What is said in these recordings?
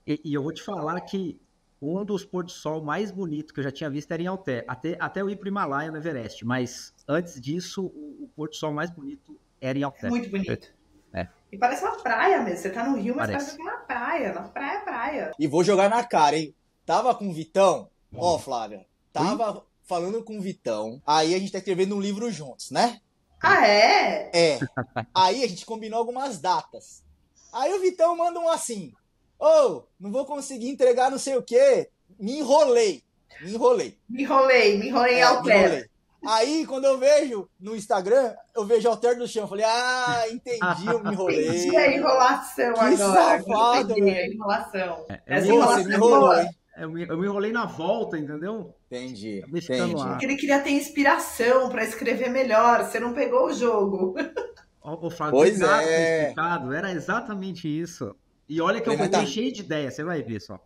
E eu vou te falar que um dos pôr do sol mais bonitos que eu já tinha visto era em Alté. Até eu ir para o Himalaia, no Everest. Mas antes disso, o pôr do sol mais bonito era em É Alté. muito bonito. É, E parece uma praia mesmo. Você tá no Rio, mas parece parece. que é uma praia. Uma praia, praia. E vou jogar na cara, hein? Tava com o Vitão, ó, Flávia, Oi? tava falando com o Vitão, aí a gente tá escrevendo um livro juntos, né? Ah, é? É. Aí a gente combinou algumas datas. Aí o Vitão manda um assim: Ô, não vou conseguir entregar não sei o quê. Me enrolei. Me enrolei. Me enrolei em Me Alter. enrolei. Aí, quando eu vejo no Instagram, eu vejo Alter do chão. Falei, ah, entendi, eu me Entendi a enrolei. enrolação Que agora. Agora eu safado, peguei a velho. enrolação. Eu me Essa Ô, você me enrolação é enrolei. enrolou, boa. hein? Eu me enrolei na volta, entendeu? Entendi, Acabei ficando É entendi. que lá. ele queria ter inspiração para escrever melhor. Você não pegou o jogo. Ô, Flávio, Pois obrigado por ter é. explicado. Era exatamente isso. E olha que eu Falei, mas voltei tá. cheio de ideia, você vai ver só.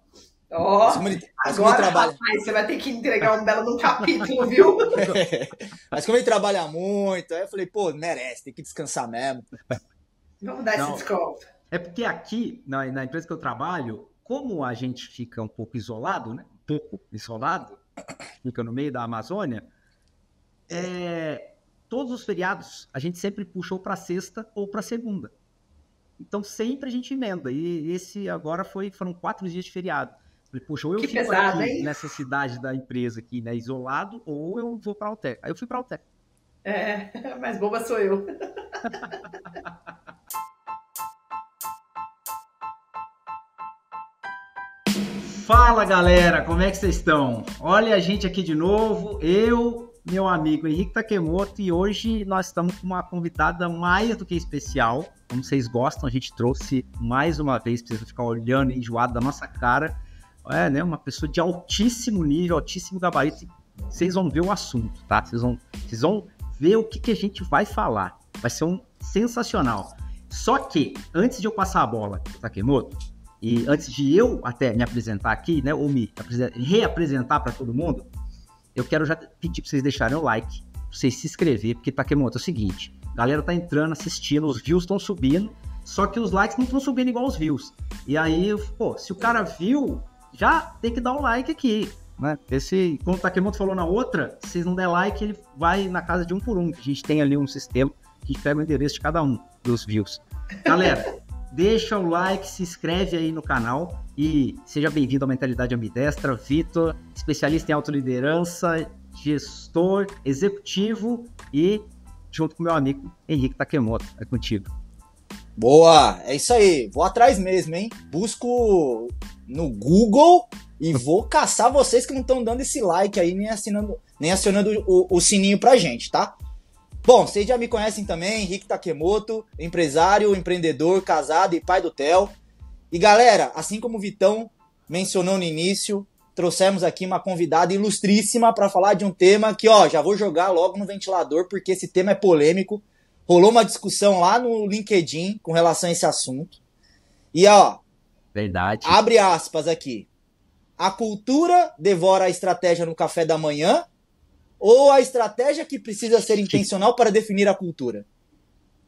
Ó, Mas como ele agora, trabalha. rapaz, você vai ter que entregar um belo de um capítulo, viu? Mas como ele trabalha muito, aí eu falei, pô, merece, tem que descansar mesmo. Vamos dar esse Não, desconto. é porque aqui, na empresa que eu trabalho, como a gente fica um pouco isolado, né? Um pouco isolado, fica no meio da Amazônia, todos os feriados a gente sempre puxou para sexta ou para segunda. Então sempre a gente emenda. E esse agora foram 4 dias de feriado. Falei, poxa, ou eu Que fico pesado, aqui hein? nessa cidade da empresa aqui, né, isolado, ou eu vou para Alter. Aí eu fui para Alter. É, mas boba sou eu. Fala galera, como é que vocês estão? Olha a gente aqui de novo, eu, meu amigo Henrique Takemoto, e hoje nós estamos com uma convidada mais do que especial. Como vocês gostam, a gente trouxe mais uma vez para vocês ficar olhando enjoado da nossa cara. É, né? Uma pessoa de altíssimo nível, altíssimo gabarito. Vocês vão ver o assunto, tá? Vocês vão ver o que a gente vai falar. Vai ser sensacional. Só que, antes de eu passar a bola pro Takemoto, e antes de eu até me apresentar aqui, né, ou me reapresentar para todo mundo, eu quero já pedir para vocês deixarem o like, pra vocês se inscrever, porque Takemoto é o seguinte, a galera tá entrando, assistindo, os views estão subindo, só que os likes não estão subindo igual os views. E aí, pô, se o cara viu, já tem que dar um like aqui, né? Como o Takemoto falou na outra, se vocês não der like, ele vai na casa de um por um. A gente tem ali um sistema que pega o endereço de cada um dos views. Galera, deixa o like, se inscreve aí no canal e seja bem-vindo à Mentalidade Ambidestra. Vitor, especialista em autoliderança, gestor, executivo e junto com meu amigo Henrique Takemoto. É contigo. Boa, é isso aí. Vou atrás mesmo, hein? Busco no Google e vou caçar vocês que não estão dando esse like aí, nem acionando o sininho pra gente, tá? Bom, vocês já me conhecem também, Henrique Takemoto, empresário, empreendedor, casado e pai do Theo. E galera, assim como o Vitão mencionou no início, trouxemos aqui uma convidada ilustríssima para falar de um tema que, ó, já vou jogar logo no ventilador porque esse tema é polêmico. Rolou uma discussão lá no LinkedIn com relação a esse assunto. E ó, Verdade. abre aspas aqui. A cultura devora a estratégia no café da manhã ou a estratégia que precisa ser intencional para definir a cultura?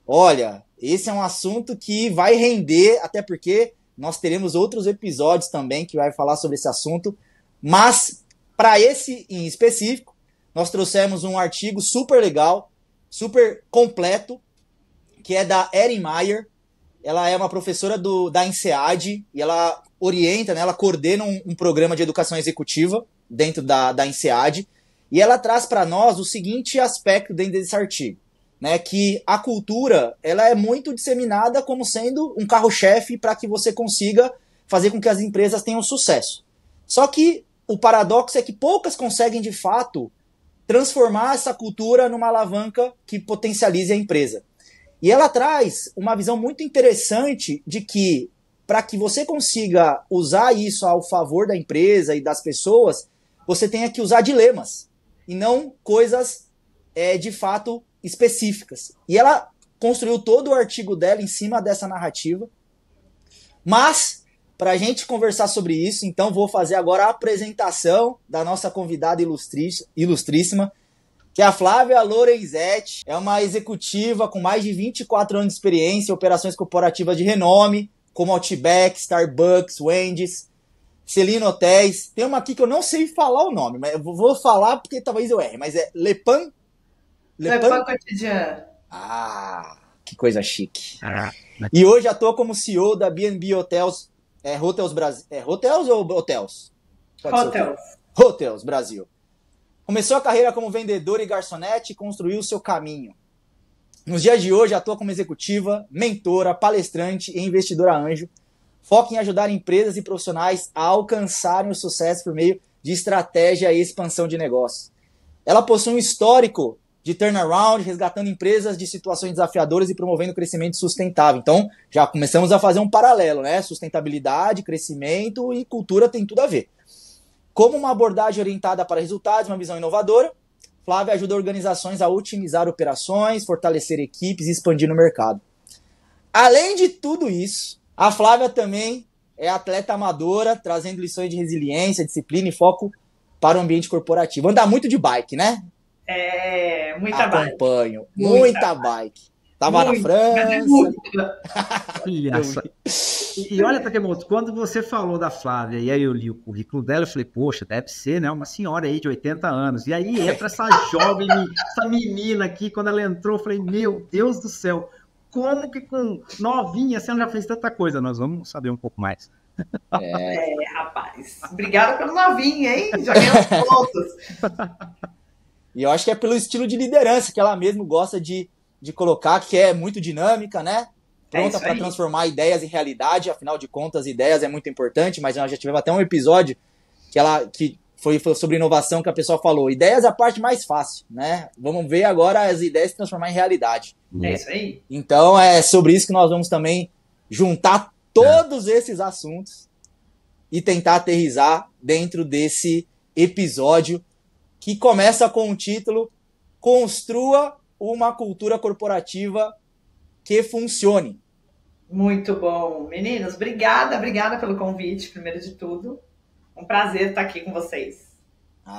Olha, esse é um assunto que vai render, até porque nós teremos outros episódios também que vai falar sobre esse assunto. Mas, para esse em específico, nós trouxemos um artigo super legal, super completo, que é da Erin Meyer. Ela é uma professora da INSEAD e ela orienta, né, ela coordena um programa de educação executiva dentro da INSEAD. E ela traz para nós o seguinte aspecto dentro desse artigo, né, que a cultura ela é muito disseminada como sendo um carro-chefe para que você consiga fazer com que as empresas tenham sucesso. Só que o paradoxo é que poucas conseguem, de fato, transformar essa cultura numa alavanca que potencialize a empresa. E ela traz uma visão muito interessante de que, para que você consiga usar isso ao favor da empresa e das pessoas, você tenha que usar dilemas e não coisas de fato específicas. E ela construiu todo o artigo dela em cima dessa narrativa. Mas, para a gente conversar sobre isso, então vou fazer agora a apresentação da nossa convidada ilustríssima, que é a Flávia Lorenzetti. É uma executiva com mais de 24 anos de experiência em operações corporativas de renome, como Outback, Starbucks, Wendy's, Celino Hotéis. Tem uma aqui que eu não sei falar o nome, mas eu vou falar porque talvez eu erre, mas é Le Pan? Le Pan Quotidien. Ah, que coisa chique. E hoje atua como CEO da B&B Hotels, Hotels Brasil. Hotels ou Hotels? Hotels. Hotels Brasil. Começou a carreira como vendedor e garçonete e construiu seu caminho. Nos dias de hoje, atua como executiva, mentora, palestrante e investidora anjo. Foca em ajudar empresas e profissionais a alcançarem o sucesso por meio de estratégia e expansão de negócios. Ela possui um histórico de turnaround, resgatando empresas de situações desafiadoras e promovendo crescimento sustentável. Então, já começamos a fazer um paralelo, né? Sustentabilidade, crescimento e cultura tem tudo a ver. Como uma abordagem orientada para resultados, uma visão inovadora, Flávia ajuda organizações a otimizar operações, fortalecer equipes e expandir no mercado. Além de tudo isso, a Flávia também é atleta amadora, trazendo lições de resiliência, disciplina e foco para o ambiente corporativo. Anda muito de bike, né? Muita bike. Acompanho. Muita bike. Tava na França. Olha só. E olha, Takemoto, quando você falou da Flávia, e aí eu li o currículo dela, eu falei, poxa, deve ser, né, uma senhora aí de 80 anos. E aí entra essa jovem, essa menina aqui, quando ela entrou, eu falei, meu Deus do céu, como que com novinha você já fez tanta coisa? Nós vamos saber um pouco mais. Rapaz, obrigada pelo novinho, hein? Já ganhou pontos. E eu acho que é pelo estilo de liderança que ela mesmo gosta de colocar, que é muito dinâmica, né? Pronta para transformar ideias em realidade. Afinal de contas, ideias é muito importante, mas nós já tivemos até um episódio que foi sobre inovação, que a pessoa falou, ideias é a parte mais fácil, né? Vamos ver agora as ideias se transformar em realidade. É isso aí. Então é sobre isso que nós vamos também juntar todos esses assuntos e tentar aterrissar dentro desse episódio que começa com o título Construa uma cultura corporativa que funcione. Muito bom. Meninos, obrigada pelo convite, primeiro de tudo. Um prazer estar aqui com vocês.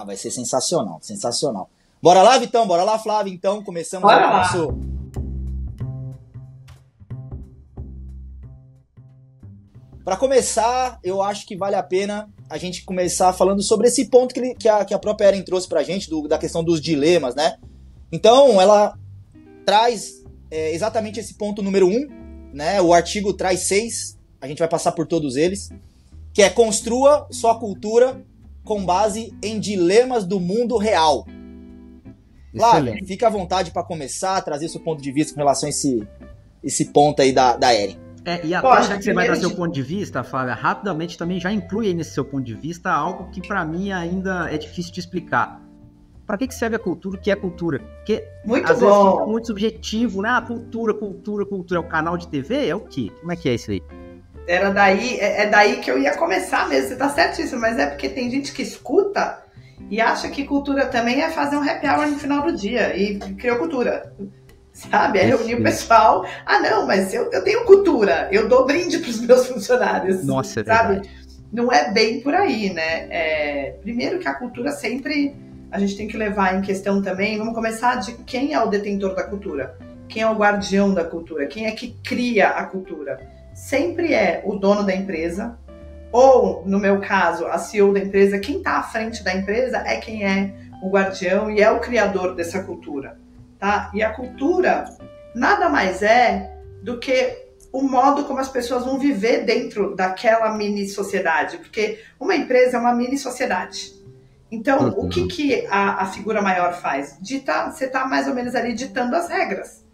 Vai ser sensacional, sensacional. Bora lá, Vitão? Bora lá, Flávia, então. Começamos o nosso... Para começar, eu acho que vale a pena a gente começar falando sobre esse ponto que a própria Erin trouxe pra gente, da questão dos dilemas, né? Então, ela traz exatamente esse ponto número 1, né? O artigo traz 6, a gente vai passar por todos eles, que é construa sua cultura com base em dilemas do mundo real. Flávia, fica à vontade para começar, trazer seu ponto de vista com relação a esse ponto aí da Erin. E até já que você vai dar seu ponto de vista, Flávia, rapidamente também já inclui aí nesse seu ponto de vista algo que para mim ainda é difícil de explicar. Para que serve a cultura? O que é cultura? Porque muito às bom. vezes fica muito subjetivo, né? Cultura. É o canal de TV? É o quê? Como é que é isso aí? Era daí, daí que eu ia começar mesmo, você tá certíssimo, mas é porque tem gente que escuta e acha que cultura também é fazer um happy hour no final do dia e criou cultura. Sabe? É reunir o pessoal. Não, mas eu tenho cultura. Eu dou brinde para os meus funcionários. Nossa, é sabe? verdade. Não é bem por aí, né? Primeiro que a cultura sempre a gente tem que levar em questão também. Vamos começar de quem é o detentor da cultura. Quem é o guardião da cultura. Quem é que cria a cultura. Sempre é o dono da empresa. Ou, no meu caso, a CEO da empresa. Quem está à frente da empresa é quem é o guardião e é o criador dessa cultura. Tá? E a cultura nada mais é do que o modo como as pessoas vão viver dentro daquela mini sociedade, porque uma empresa é uma mini sociedade. Então, o que a figura maior faz? Você está mais ou menos ali ditando as regras.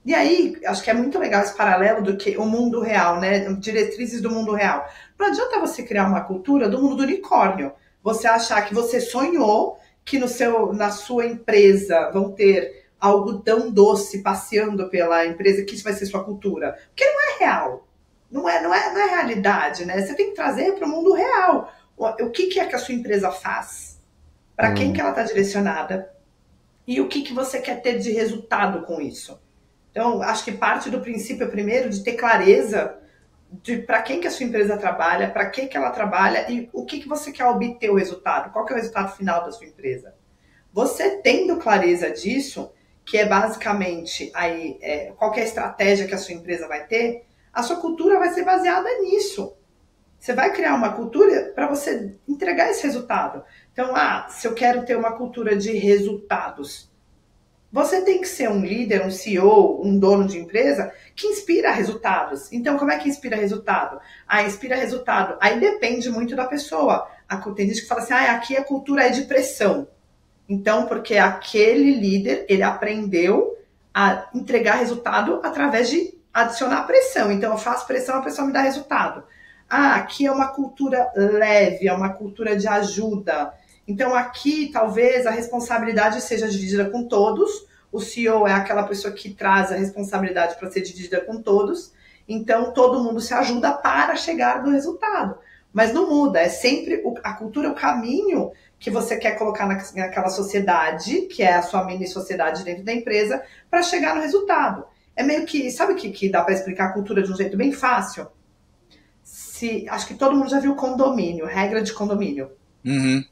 E aí, acho que é muito legal esse paralelo do que o mundo real, né? Diretrizes do mundo real. Não adianta você criar uma cultura do mundo do unicórnio. Você achar que você sonhou que na sua empresa vão ter algodão doce passeando pela empresa, que isso vai ser sua cultura. Porque não é real. Não é realidade, né? Você tem que trazer para o mundo real. O que é que a sua empresa faz? Para quem que ela está direcionada? E o que você quer ter de resultado com isso? Então, acho que parte do princípio, primeiro, de ter clareza de para quem que a sua empresa trabalha, para que ela trabalha e o que você quer obter o resultado. Qual que é o resultado final da sua empresa? Você tendo clareza disso, que é basicamente qual que é a estratégia que a sua empresa vai ter, A sua cultura vai ser baseada nisso. Você vai criar uma cultura para você entregar esse resultado. Então, se eu quero ter uma cultura de resultados, você tem que ser um líder, um CEO, um dono de empresa que inspira resultados. Então, como é que inspira resultado? Inspira resultado. Aí depende muito da pessoa. Tem gente que fala assim, aqui a cultura é de pressão. Então, porque aquele líder, ele aprendeu a entregar resultado através de adicionar pressão. Então, eu faço pressão, a pessoa me dá resultado. Aqui é uma cultura leve, é uma cultura de ajuda. Então, aqui, talvez, a responsabilidade seja dividida com todos. O CEO é aquela pessoa que traz a responsabilidade para ser dividida com todos. Então, todo mundo se ajuda para chegar no resultado. Mas não muda, é sempre a cultura, o caminho que você quer colocar naquela sociedade, que é a sua mini sociedade dentro da empresa, para chegar no resultado. É meio que, sabe que dá para explicar a cultura de um jeito bem fácil? Acho que todo mundo já viu condomínio, regra de condomínio. Uhum.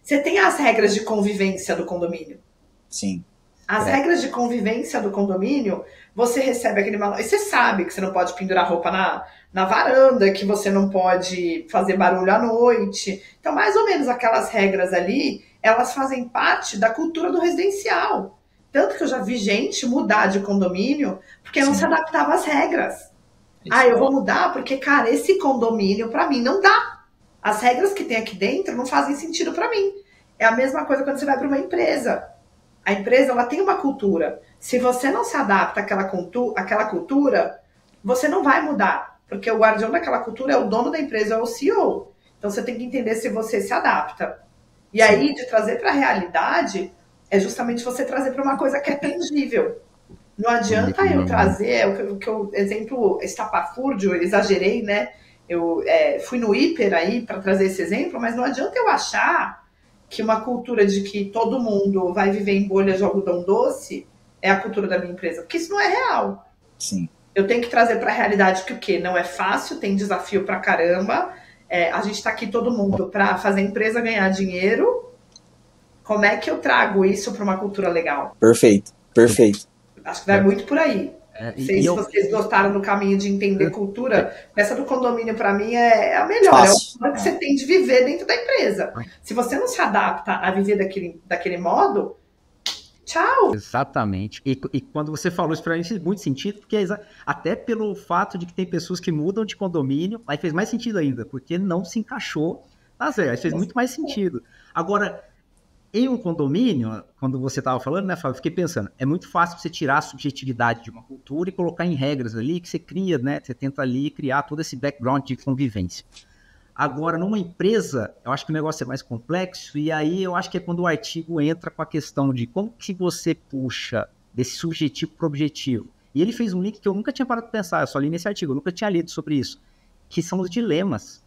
Você tem as regras de convivência do condomínio. Sim. As regras de convivência do condomínio, você recebe aquele manual. E você sabe que você não pode pendurar roupa na varanda, que você não pode fazer barulho à noite. Então, mais ou menos aquelas regras ali, elas fazem parte da cultura do residencial. Tanto que eu já vi gente mudar de condomínio porque não se adaptava às regras. Eu vou mudar porque, cara, esse condomínio pra mim não dá. As regras que tem aqui dentro não fazem sentido pra mim. É a mesma coisa quando você vai para uma empresa. A empresa, ela tem uma cultura. Se você não se adapta àquela cultura, você não vai mudar. Porque o guardião daquela cultura é o dono da empresa, é o CEO. Então, você tem que entender se você se adapta. E aí, de trazer para a realidade, é justamente você trazer para uma coisa que é tangível. Não adianta eu trazer, exemplo estapafúrdio, eu exagerei, né? Eu fui no hiper aí para trazer esse exemplo, mas não adianta eu achar que uma cultura de que todo mundo vai viver em bolhas de algodão doce é a cultura da minha empresa, porque isso não é real. Sim. Eu tenho que trazer para a realidade que o quê? Não é fácil, tem desafio pra caramba, a gente está aqui todo mundo para fazer a empresa ganhar dinheiro. Como é que eu trago isso para uma cultura legal? Perfeito. Acho que vai muito por aí. Não sei se vocês gostaram do caminho de entender cultura. Essa do condomínio, para mim, é a melhor. Fácil. É o modo que você tem de viver dentro da empresa. Se você não se adapta a viver daquele modo, tchau. Exatamente. E quando você falou isso, para mim fez muito sentido, porque até pelo fato de que tem pessoas que mudam de condomínio, aí fez mais sentido ainda, porque não se encaixou nas regras. Fez muito mais sentido. Agora, em um condomínio, quando você estava falando, né, Fábio, eu fiquei pensando, é muito fácil você tirar a subjetividade de uma cultura e colocar em regras ali que você cria, né? Você tenta ali criar todo esse background de convivência. Agora, numa empresa, eu acho que o negócio é mais complexo, e aí eu acho que é quando o artigo entra com a questão de como que você puxa desse subjetivo para o objetivo. E ele fez um link que eu nunca tinha parado de pensar, eu só li nesse artigo, eu nunca tinha lido sobre isso, que são os dilemas.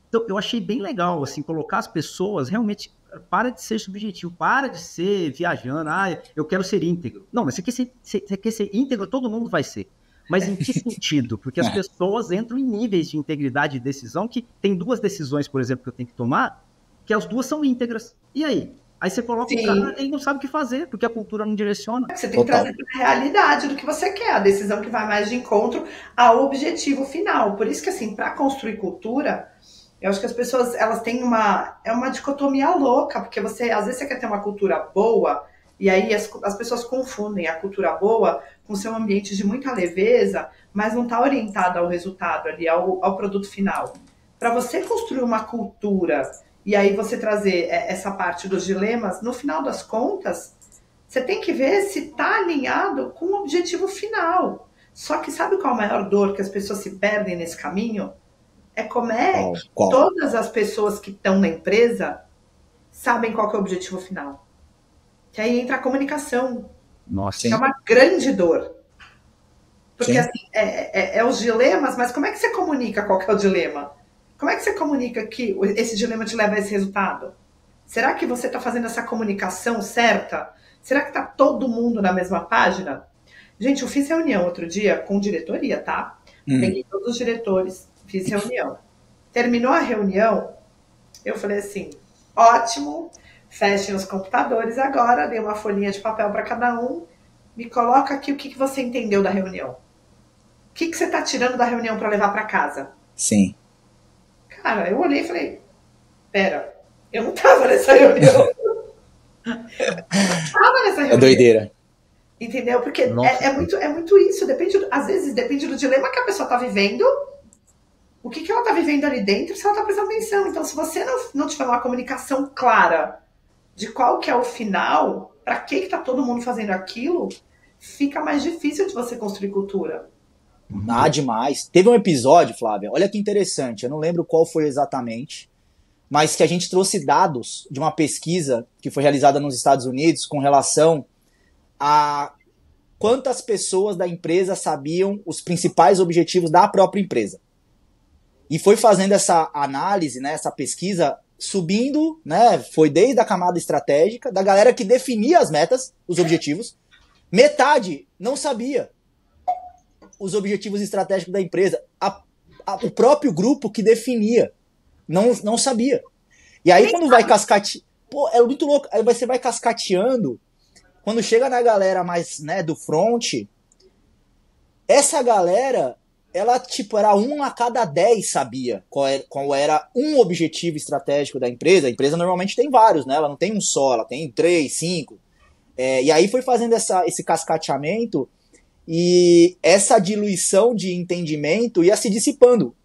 Então, eu achei bem legal, assim, colocar as pessoas realmente, para de ser subjetivo, para de ser viajando, eu quero ser íntegro. Não, mas você quer ser íntegro, todo mundo vai ser. Mas em que sentido? Porque as pessoas entram em níveis de integridade de decisão que tem duas decisões, por exemplo, que eu tenho que tomar, que as duas são íntegras. E aí? Aí você coloca o cara, ele não sabe o que fazer, porque a cultura não direciona. Você tem que trazer para a realidade do que você quer, a decisão que vai mais de encontro ao objetivo final. Por isso que, assim, para construir cultura, eu acho que as pessoas, elas têm uma dicotomia louca, porque às vezes você quer ter uma cultura boa, e aí as pessoas confundem a cultura boa com seu ambiente de muita leveza, mas não está orientada ao resultado ali, ao produto final. Para você construir uma cultura, e aí você trazer essa parte dos dilemas, no final das contas, você tem que ver se está alinhado com o objetivo final. Só que sabe qual é a maior dor que as pessoas se perdem nesse caminho? É como que todas as pessoas que estão na empresa sabem qual que é o objetivo final. Que aí entra a comunicação. Nossa. Que é uma grande dor. Porque assim, é os dilemas, mas como é que você comunica qual que é o dilema? Como é que você comunica que esse dilema te leva a esse resultado? Será que você está fazendo essa comunicação certa? Será que está todo mundo na mesma página? Gente, eu fiz reunião outro dia com diretoria, tá? Peguei todos os diretores, fiz reunião. Terminou a reunião, eu falei assim, ótimo, fechem os computadores agora, dei uma folhinha de papel para cada um, me coloca aqui o que você entendeu da reunião. O que você tá tirando da reunião para levar para casa? Sim. Cara, eu olhei e falei, pera, eu não tava nessa reunião. É doideira. Entendeu? Porque é muito isso. Às vezes depende do dilema que a pessoa tá vivendo, o que ela tá vivendo ali dentro, se ela tá prestando atenção. Então, se você não tiver uma comunicação clara de qual que é o final, para que tá todo mundo fazendo aquilo, fica mais difícil de você construir cultura. Ah, demais. Teve um episódio, Flávia, olha que interessante, eu não lembro qual foi exatamente, mas que a gente trouxe dados de uma pesquisa que foi realizada nos Estados Unidos com relação a quantas pessoas da empresa sabiam os principais objetivos da própria empresa. E foi fazendo essa análise, né, essa pesquisa, subindo, né, foi desde a camada estratégica, da galera que definia as metas, os objetivos, metade não sabia os objetivos estratégicos da empresa. O próprio grupo que definia não sabia. E aí quando vai cascateando, pô, é muito louco, aí você vai cascateando, quando chega na galera mais, né, do front, essa galera, ela tipo, era 1 a cada 10 sabia qual era um objetivo estratégico da empresa. A empresa normalmente tem vários, né? Ela não tem um só, ela tem 3, 5. E aí foi fazendo esse cascateamento e essa diluição de entendimento ia se dissipando.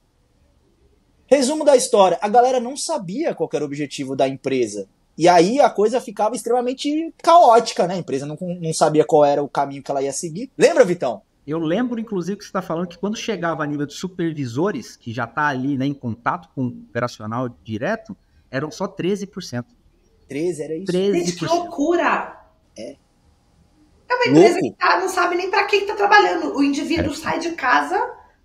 Resumo da história, a galera não sabia qual era o objetivo da empresa. E aí a coisa ficava extremamente caótica, né? A empresa não sabia qual era o caminho que ela ia seguir. Lembra, Vitão? Eu lembro, inclusive, que você está falando que quando chegava a nível de supervisores, que já está ali, né, em contato com o operacional direto, eram só 13%. 13, era isso? 13%. Gente, que loucura! É uma empresa que não sabe nem para que está trabalhando. O indivíduo sai de casa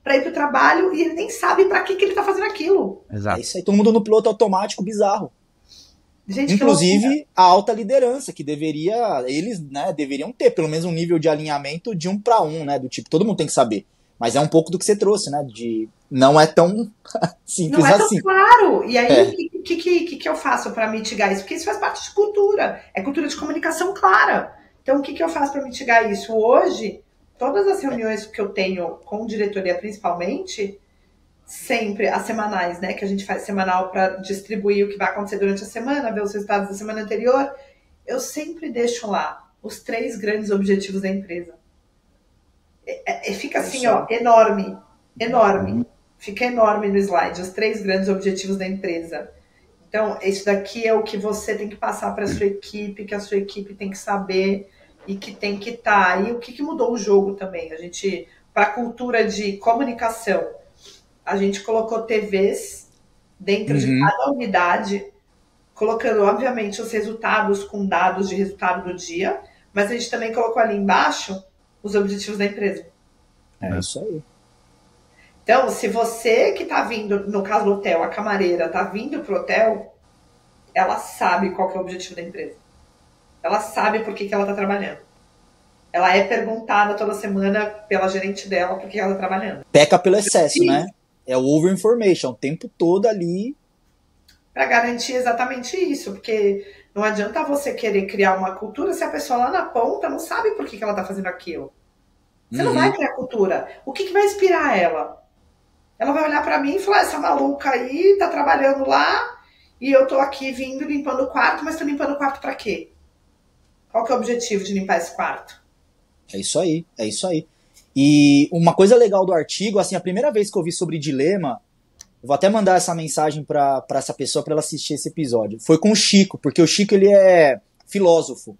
para ir para o trabalho e ele nem sabe para que ele está fazendo aquilo. Exato. É isso aí, todo mundo no piloto automático bizarro. Gente, inclusive a alta liderança, que eles, né, deveriam ter pelo menos um nível de alinhamento de 1 para 1, né, do tipo, todo mundo tem que saber. Mas é um pouco do que você trouxe, né, de não é tão simples assim. Não é tão claro. E aí, o que eu faço para mitigar isso? Porque isso faz parte de cultura. É cultura de comunicação clara. Então, o que eu faço para mitigar isso? Hoje, todas as reuniões que eu tenho com diretoria, principalmente, sempre as semanais, né? Que a gente faz semanal para distribuir o que vai acontecer durante a semana, ver os resultados da semana anterior. Eu sempre deixo lá os 3 grandes objetivos da empresa. Fica assim, ó, enorme. Enorme. Fica enorme no slide, os 3 grandes objetivos da empresa. Então, isso daqui é o que você tem que passar para a sua equipe, que a sua equipe tem que saber e que tem que estar. E o que mudou o jogo também? A gente, para a cultura de comunicação, a gente colocou TVs dentro de cada unidade, colocando, obviamente, os resultados com dados de resultado do dia, mas a gente também colocou ali embaixo os objetivos da empresa. É isso aí. Então, se você que está vindo, no caso do hotel, a camareira está vindo para o hotel, ela sabe qual que é o objetivo da empresa. Ela sabe por que ela está trabalhando. Ela é perguntada toda semana pela gerente dela por que ela está trabalhando. Peca pelo excesso, né? É o over information, o tempo todo ali. Para garantir exatamente isso, porque não adianta você querer criar uma cultura se a pessoa lá na ponta não sabe por que ela está fazendo aquilo. Você não vai criar cultura. O que vai inspirar ela? Ela vai olhar para mim e falar, essa maluca aí tá trabalhando lá e eu tô aqui vindo limpando o quarto, mas tô limpando o quarto para quê? Qual que é o objetivo de limpar esse quarto? É isso aí, é isso aí. E uma coisa legal do artigo, assim, a primeira vez que eu vi sobre dilema, eu vou até mandar essa mensagem para essa pessoa para ela assistir esse episódio, foi com o Chico, porque o Chico ele é filósofo.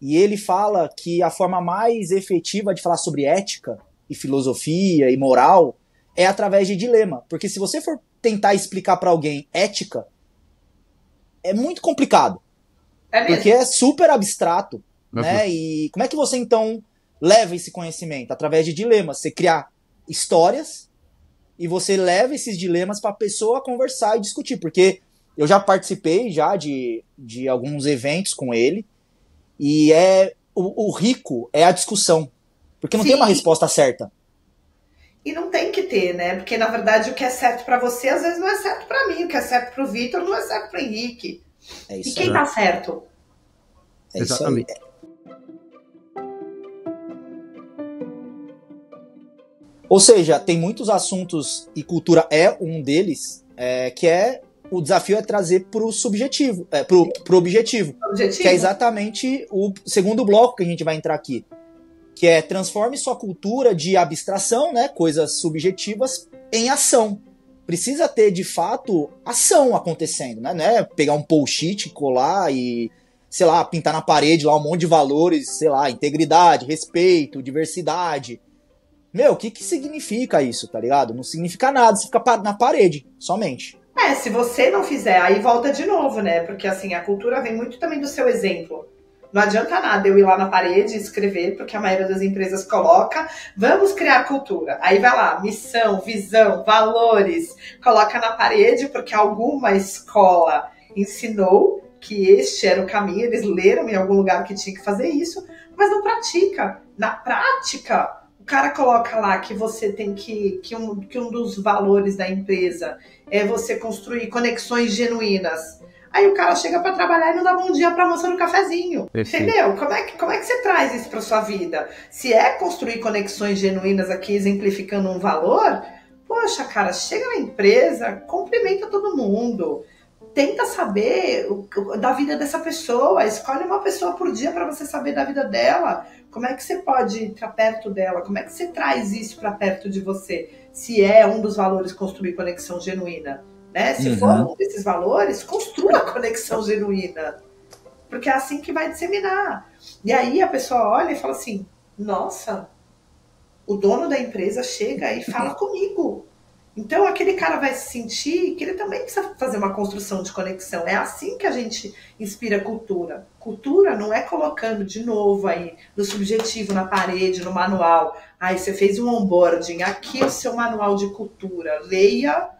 E ele fala que a forma mais efetiva de falar sobre ética e filosofia e moral é através de dilema. Porque se você for tentar explicar para alguém ética, é muito complicado. Porque é super abstrato. Né? E como é que você, então, leva esse conhecimento? Através de dilemas. Você criar histórias e você leva esses dilemas para a pessoa conversar e discutir. Porque eu já participei já de alguns eventos com ele e o rico é a discussão. Porque não tem uma resposta certa. E não tem que ter, né? Porque, na verdade, o que é certo para você, às vezes, não é certo para mim. O que é certo para o Vitor não é certo para o Henrique. É isso. E quem tá certo? É exatamente. Ou seja, tem muitos assuntos, e cultura é um deles, que o desafio é trazer para o subjetivo, pro objetivo, que é exatamente o segundo bloco que a gente vai entrar aqui, que é transforme sua cultura de abstração, né, coisas subjetivas, em ação. Precisa ter, de fato, ação acontecendo, né? Não é pegar um post-it, colar e, sei lá, pintar na parede lá um monte de valores, sei lá, integridade, respeito, diversidade. Meu, o que significa isso, tá ligado? Não significa nada, você fica na parede, somente. Se você não fizer, aí volta de novo, né? Porque, assim, a cultura vem muito também do seu exemplo. Não adianta nada eu ir lá na parede e escrever, porque a maioria das empresas coloca, vamos criar cultura. Aí vai lá, missão, visão, valores, coloca na parede, porque alguma escola ensinou que este era o caminho, eles leram em algum lugar que tinha que fazer isso, mas não pratica. Na prática, o cara coloca lá que você tem que um dos valores da empresa é você construir conexões genuínas. Aí o cara chega para trabalhar e não dá bom dia para a moça no cafezinho. Perfeito. Entendeu? Como é que você traz isso para sua vida? Se é construir conexões genuínas aqui, exemplificando um valor, poxa, cara, chega na empresa, cumprimenta todo mundo. Tenta saber da vida dessa pessoa. Escolhe uma pessoa por dia para você saber da vida dela. Como é que você pode ir para perto dela? Como é que você traz isso para perto de você? Se é um dos valores construir conexão genuína. Né? Se for um desses valores, construa a conexão genuína. Porque é assim que vai disseminar. E aí a pessoa olha e fala assim, nossa, o dono da empresa chega e fala comigo. Então aquele cara vai se sentir que ele também precisa fazer uma construção de conexão. É assim que a gente inspira cultura. Cultura não é colocando de novo aí no subjetivo, na parede, no manual. Aí você fez um onboarding, aqui é o seu manual de cultura. Leia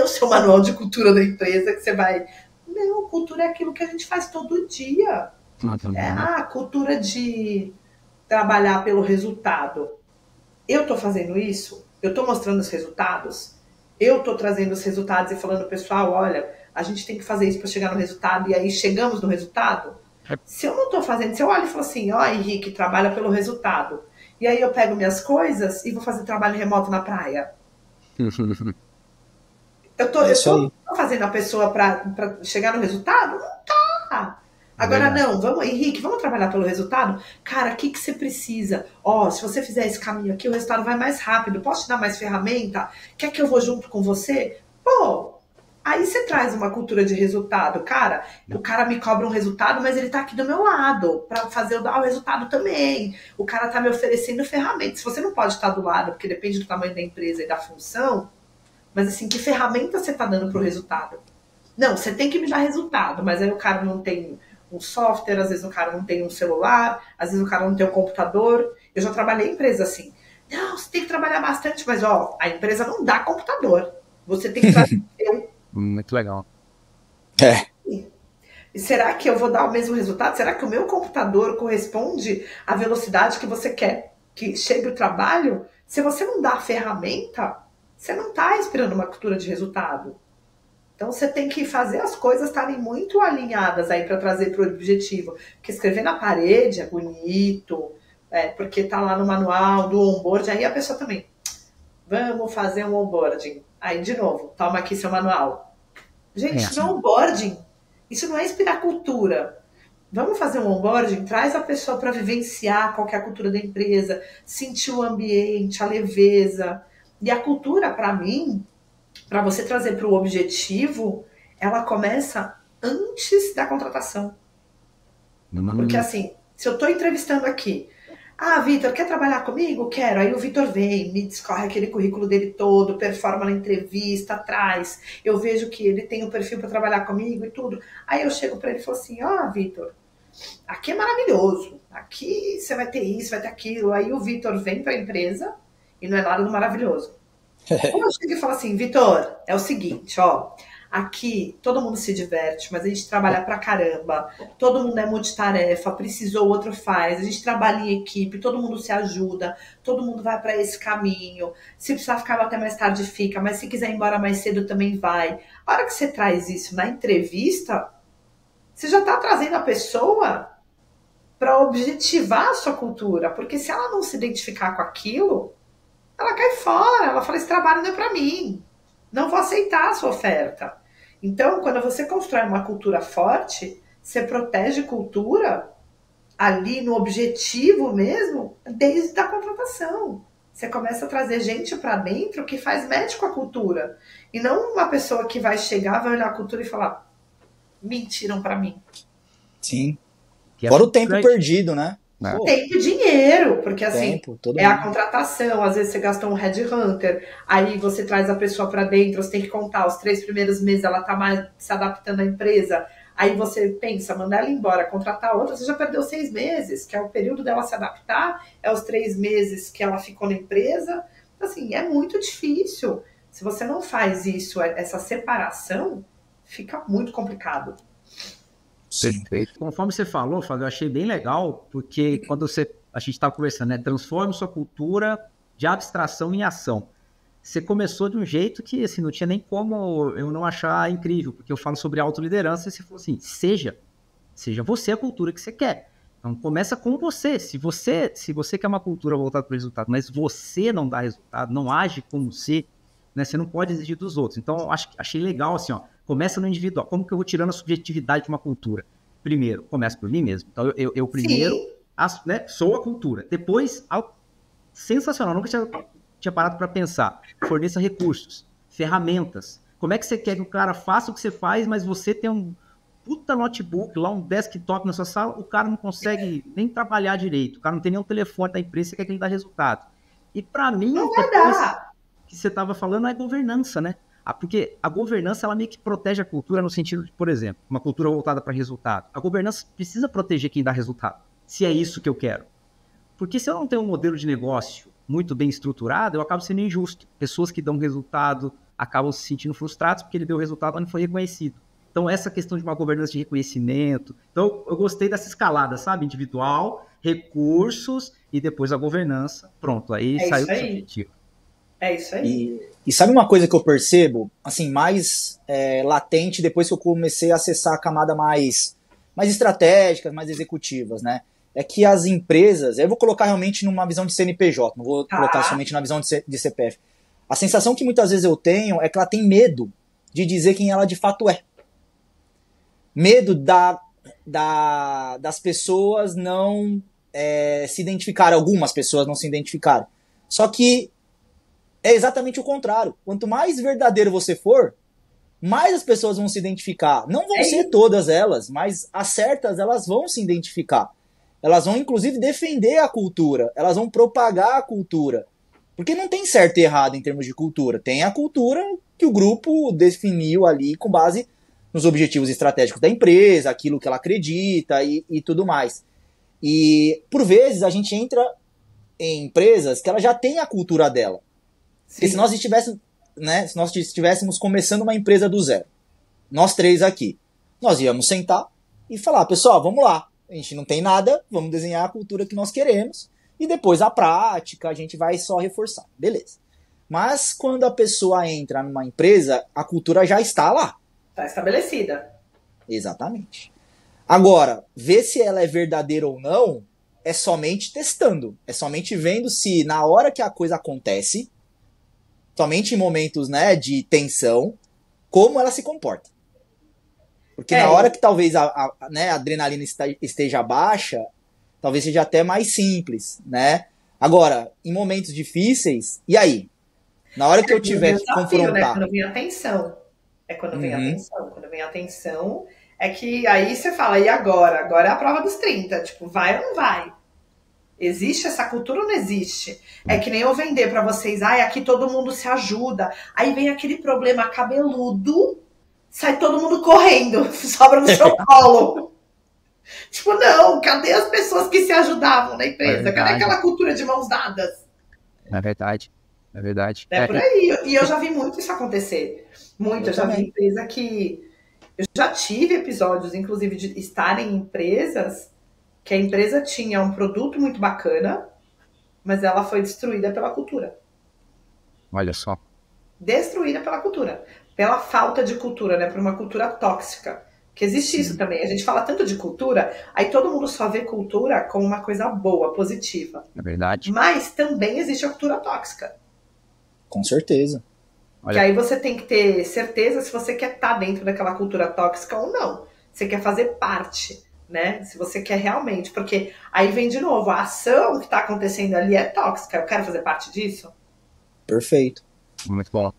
o seu manual de cultura da empresa que você vai... Não, cultura é aquilo que a gente faz todo dia. Cultura de trabalhar pelo resultado. Eu tô fazendo isso? Eu tô mostrando os resultados? Eu tô trazendo os resultados e falando, pessoal, olha, a gente tem que fazer isso para chegar no resultado e aí chegamos no resultado? Se eu não tô fazendo, se eu olho e falo assim, Henrique, trabalha pelo resultado. E aí eu pego minhas coisas e vou fazer trabalho remoto na praia. Eu tô fazendo a pessoa para chegar no resultado? Não tá. Agora não, Henrique, vamos trabalhar pelo resultado? Cara, o que você precisa? Se você fizer esse caminho aqui, o resultado vai mais rápido. Posso te dar mais ferramenta? Quer que eu vou junto com você? Aí você traz uma cultura de resultado. Cara, o cara me cobra um resultado, mas ele tá aqui do meu lado para fazer eu dar o resultado também. O cara tá me oferecendo ferramentas. Se você não pode estar do lado, porque depende do tamanho da empresa e da função, mas assim, que ferramenta você tá dando pro resultado? Não, você tem que me dar resultado, mas aí o cara não tem um software, às vezes o cara não tem um celular, às vezes o cara não tem um computador. Eu já trabalhei em empresa assim. Não, você tem que trabalhar bastante, mas a empresa não dá computador. Você tem que trazer Muito legal. E será que eu vou dar o mesmo resultado? Será que o meu computador corresponde à velocidade que você quer que chegue o trabalho? Se você não dá a ferramenta, você não está inspirando uma cultura de resultado. Então você tem que fazer as coisas estarem muito alinhadas aí para trazer para o objetivo. Porque escrever na parede é bonito, porque tá lá no manual do onboarding, aí a pessoa também, vamos fazer um onboarding. Aí de novo, toma aqui seu manual. Gente, não é onboarding. Isso não é inspirar cultura. Vamos fazer um onboarding, traz a pessoa para vivenciar qual que é a cultura da empresa, sentir o ambiente, a leveza. E a cultura, para mim, para você trazer para o objetivo, ela começa antes da contratação. Porque assim, se eu estou entrevistando aqui, Vitor, quer trabalhar comigo? Quero. Aí o Vitor vem, me discorre aquele currículo dele todo, performa na entrevista, traz. Eu vejo que ele tem um perfil para trabalhar comigo e tudo. Aí eu chego para ele e falo assim, Vitor, aqui é maravilhoso. Aqui você vai ter isso, vai ter aquilo. Aí o Vitor vem para a empresa e não é nada do maravilhoso. Quando eu chego e falo assim, Vitor, é o seguinte, aqui todo mundo se diverte, mas a gente trabalha pra caramba, todo mundo é multitarefa, precisou, o outro faz, a gente trabalha em equipe, todo mundo se ajuda, todo mundo vai pra esse caminho, se precisar ficar até mais tarde fica, mas se quiser ir embora mais cedo também vai. A hora que você traz isso na entrevista, você já tá trazendo a pessoa para objetivar a sua cultura, porque se ela não se identificar com aquilo, ela cai fora, ela fala, esse trabalho não é para mim, não vou aceitar a sua oferta. Então, quando você constrói uma cultura forte, você protege cultura ali no objetivo mesmo, desde a contratação. Você começa a trazer gente para dentro que faz match com a cultura. E não uma pessoa que vai chegar, vai olhar a cultura e falar, mentiram para mim. Sim. Fora o tempo perdido, né? Tempo e dinheiro, porque assim, tempo, a contratação, às vezes você gastou um headhunter, aí você traz a pessoa para dentro, você tem que contar, os 3 primeiros meses ela tá mais se adaptando à empresa, aí você pensa, mandar ela embora, contratar outra, você já perdeu 6 meses, que é o período dela se adaptar, é os 3 meses que ela ficou na empresa, assim, é muito difícil. Se você não faz isso, essa separação, fica muito complicado. Perfeito. Conforme você falou, Fábio, eu achei bem legal, porque quando a gente estava conversando, né? Transforme sua cultura de abstração em ação. Você começou de um jeito que assim, não tinha nem como eu não achar incrível, porque eu falo sobre autoliderança e você falou assim, seja você a cultura que você quer. Então começa com você. Se você quer uma cultura voltada para o resultado, mas você não dá resultado, não age como você, né? Você não pode exigir dos outros. Então achei legal assim, ó. Começa no individual. Como que eu vou tirando a subjetividade de uma cultura? Primeiro, começa por mim mesmo. Então, eu primeiro sou a cultura. Depois, sensacional, nunca tinha parado para pensar. Forneça recursos, ferramentas. Como é que você quer que o cara faça o que você faz, mas você tem um puta notebook, lá um desktop na sua sala, o cara não consegue nem trabalhar direito. O cara não tem nem um telefone da empresa, você quer que ele dê resultado. E para mim, depois que você estava falando, é governança, né? Porque a governança, ela meio que protege a cultura no sentido de, por exemplo, uma cultura voltada para resultado. A governança precisa proteger quem dá resultado, se é isso que eu quero. Porque se eu não tenho um modelo de negócio muito bem estruturado, eu acabo sendo injusto. Pessoas que dão resultado acabam se sentindo frustradas porque ele deu resultado, mas não foi reconhecido. Então, essa questão de uma governança de reconhecimento. Então, eu gostei dessa escalada, sabe? Individual, recursos e depois a governança. Pronto, aí saiu do objetivo. É isso aí. E sabe uma coisa que eu percebo, assim, mais latente depois que eu comecei a acessar a camada mais estratégica, mais executivas, né? É que as empresas, eu vou colocar realmente numa visão de CNPJ, não vou colocar somente na visão de CPF. A sensação que muitas vezes eu tenho é que ela tem medo de dizer quem ela de fato é. Medo das pessoas não se identificarem, algumas pessoas não se identificarem. Só que é exatamente o contrário. Quanto mais verdadeiro você for, mais as pessoas vão se identificar. Não vão ser todas elas, mas as certas elas vão se identificar. Elas vão, inclusive, defender a cultura. Elas vão propagar a cultura. Porque não tem certo e errado em termos de cultura. Tem a cultura que o grupo definiu ali com base nos objetivos estratégicos da empresa, aquilo que ela acredita e tudo mais. E, por vezes, a gente entra em empresas que ela já tem a cultura dela. Porque se nós estivéssemos começando uma empresa do zero, nós 3 aqui, nós íamos sentar e falar, pessoal, vamos lá, a gente não tem nada, vamos desenhar a cultura que nós queremos e depois a prática a gente vai só reforçar, beleza. Mas quando a pessoa entra numa empresa, a cultura já está lá. Está estabelecida. Exatamente. Agora, ver se ela é verdadeira ou não é somente testando, é somente vendo se na hora que a coisa acontece, somente em momentos, né, de tensão, como ela se comporta. Porque na hora que talvez a adrenalina esteja baixa, talvez seja até mais simples, né? Agora, em momentos difíceis, e aí? Na hora que eu tiver que confrontar... Né? Quando vem a tensão. Quando vem a tensão. Quando vem a tensão, é que aí você fala, e agora? Agora é a prova dos 30. Tipo, vai ou não vai? Existe essa cultura ou não existe? É que nem eu vender pra vocês, aqui todo mundo se ajuda. Aí vem aquele problema cabeludo, sai todo mundo correndo, sobra no seu colo. Tipo, não, cadê as pessoas que se ajudavam na empresa? Cadê aquela cultura de mãos dadas? É verdade. É por aí. E eu já vi muito isso acontecer. Muito. Eu já vi empresa que... Eu já tive episódios, inclusive, de estar em empresas que a empresa tinha um produto muito bacana, mas ela foi destruída pela cultura. Olha só. Destruída pela cultura. Pela falta de cultura, né? Por uma cultura tóxica. Que existe isso também. A gente fala tanto de cultura, aí todo mundo só vê cultura como uma coisa boa, positiva. É verdade. Mas também existe a cultura tóxica. Com certeza. Que aí você tem que ter certeza se você quer estar dentro daquela cultura tóxica ou não. Você quer fazer parte, né? Se você quer realmente. Porque aí vem de novo, a ação que está acontecendo ali é tóxica. Eu quero fazer parte disso? Perfeito. Muito bom.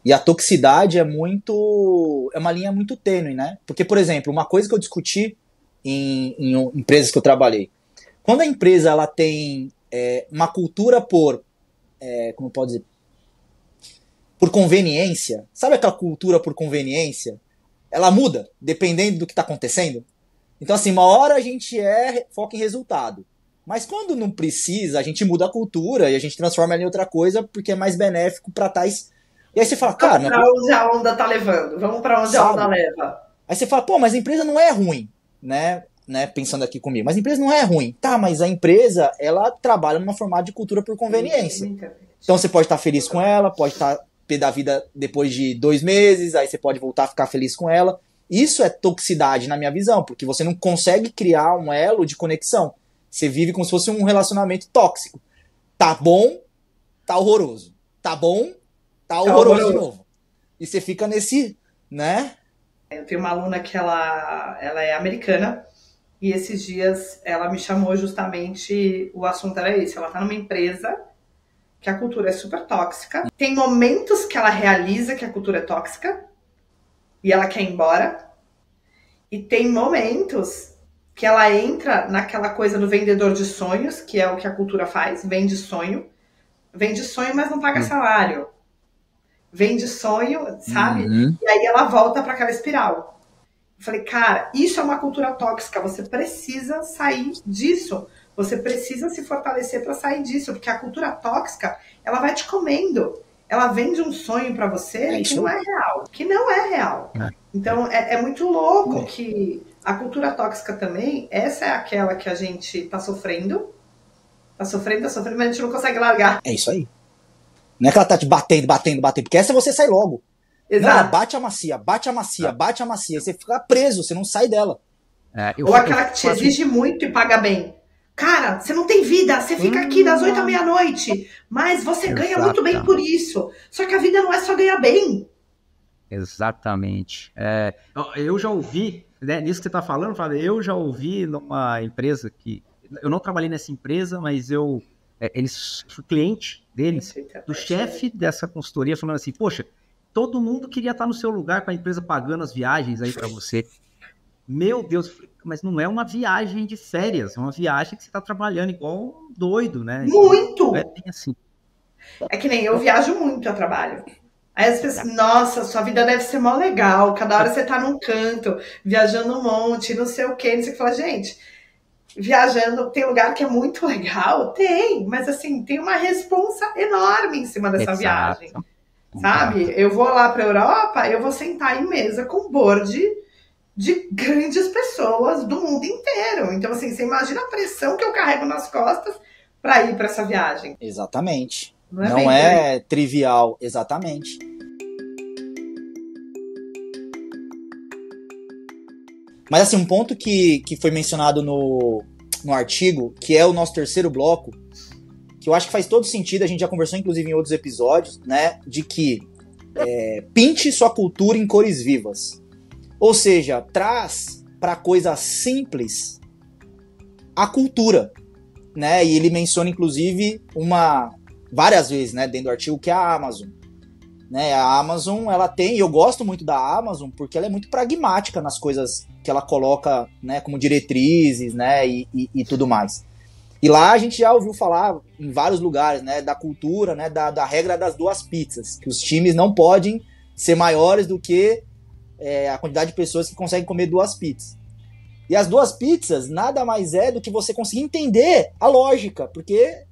E a toxicidade é uma linha muito tênue, né? Porque, por exemplo, uma coisa que eu discuti em empresas que eu trabalhei. Quando a empresa ela tem uma cultura como pode dizer? Por conveniência, sabe aquela cultura por conveniência? Ela muda, dependendo do que está acontecendo. Então, assim, uma hora a gente foca em resultado. Mas quando não precisa, a gente muda a cultura e a gente transforma ela em outra coisa porque é mais benéfico para tais. E aí você fala, cara... Vamos para onde a onda tá levando. Vamos para onde a onda leva. Aí você fala, pô, mas a empresa não é ruim, né? Pensando aqui comigo. Mas a empresa não é ruim. Tá, mas a empresa, ela trabalha numa formato de cultura por conveniência. Então você pode estar feliz com ela, pode estar pé da vida depois de 2 meses, aí você pode voltar a ficar feliz com ela. Isso é toxicidade na minha visão, porque você não consegue criar um elo de conexão. Você vive como se fosse um relacionamento tóxico. Tá bom, tá horroroso. Tá bom, tá horroroso de novo. E você fica nesse, né? Eu tenho uma aluna que ela é americana, e esses dias ela me chamou justamente, o assunto era esse, ela tá numa empresa que a cultura é super tóxica. Tem momentos que ela realiza que a cultura é tóxica e ela quer ir embora. E tem momentos que ela entra naquela coisa do vendedor de sonhos, que é o que a cultura faz, vende sonho, mas não paga salário. Vende sonho, sabe? Uhum. E aí ela volta para aquela espiral. Eu falei, cara, isso é uma cultura tóxica, você precisa sair disso. Você precisa se fortalecer para sair disso, porque a cultura tóxica, ela vai te comendo. Ela vende um sonho para você que não é real. Que não é real. Então, é muito louco que a cultura tóxica também, essa é aquela que a gente tá sofrendo. Tá sofrendo, mas a gente não consegue largar. É isso aí. Não é que ela tá te batendo, porque essa você sai logo. Exato. Não, ela bate a macia. Você fica preso, você não sai dela. Ou aquela que te exige muito e paga bem. Cara, você não tem vida, você fica aqui das 8 à meia-noite, mas você ganha muito bem por isso. Só que a vida não é só ganhar bem. Exatamente. Eu já ouvi, né, nisso que você está falando, eu já ouvi numa empresa que... Eu não trabalhei nessa empresa, mas eles fui cliente deles, do chefe dessa consultoria, falando assim, poxa, todo mundo queria estar no seu lugar com a empresa pagando as viagens aí para você. Meu Deus, mas não é uma viagem de férias, é uma viagem que você está trabalhando igual um doido, né? Muito! É bem assim. É que nem eu viajo muito a trabalho. Aí as pessoas, nossa, sua vida deve ser mó legal, cada hora você tá num canto, viajando um monte, não sei o quê, não sei o que. Fala, gente, viajando, tem lugar que é muito legal? Tem, mas assim, tem uma responsa enorme em cima dessa viagem. Sabe? Eu vou lá pra Europa, eu vou sentar em mesa com board de grandes pessoas do mundo inteiro. Então, assim, você imagina a pressão que eu carrego nas costas para ir para essa viagem. Exatamente. Não é trivial, exatamente. Mas, assim, um ponto que foi mencionado no artigo, que é o nosso terceiro bloco, que eu acho que faz todo sentido, a gente já conversou, inclusive, em outros episódios, né, de que pinte sua cultura em cores vivas. Ou seja, traz para coisa simples a cultura, né? E ele menciona, inclusive, várias vezes, né, dentro do artigo, que é a Amazon. Né? A Amazon, ela tem, e eu gosto muito da Amazon, porque ela é muito pragmática nas coisas que ela coloca, né, como diretrizes, né, e tudo mais. E lá a gente já ouviu falar em vários lugares, né, da cultura, né, da regra das 2 pizzas, que os times não podem ser maiores do que a quantidade de pessoas que conseguem comer 2 pizzas. E as 2 pizzas nada mais é do que você conseguir entender a lógica, porque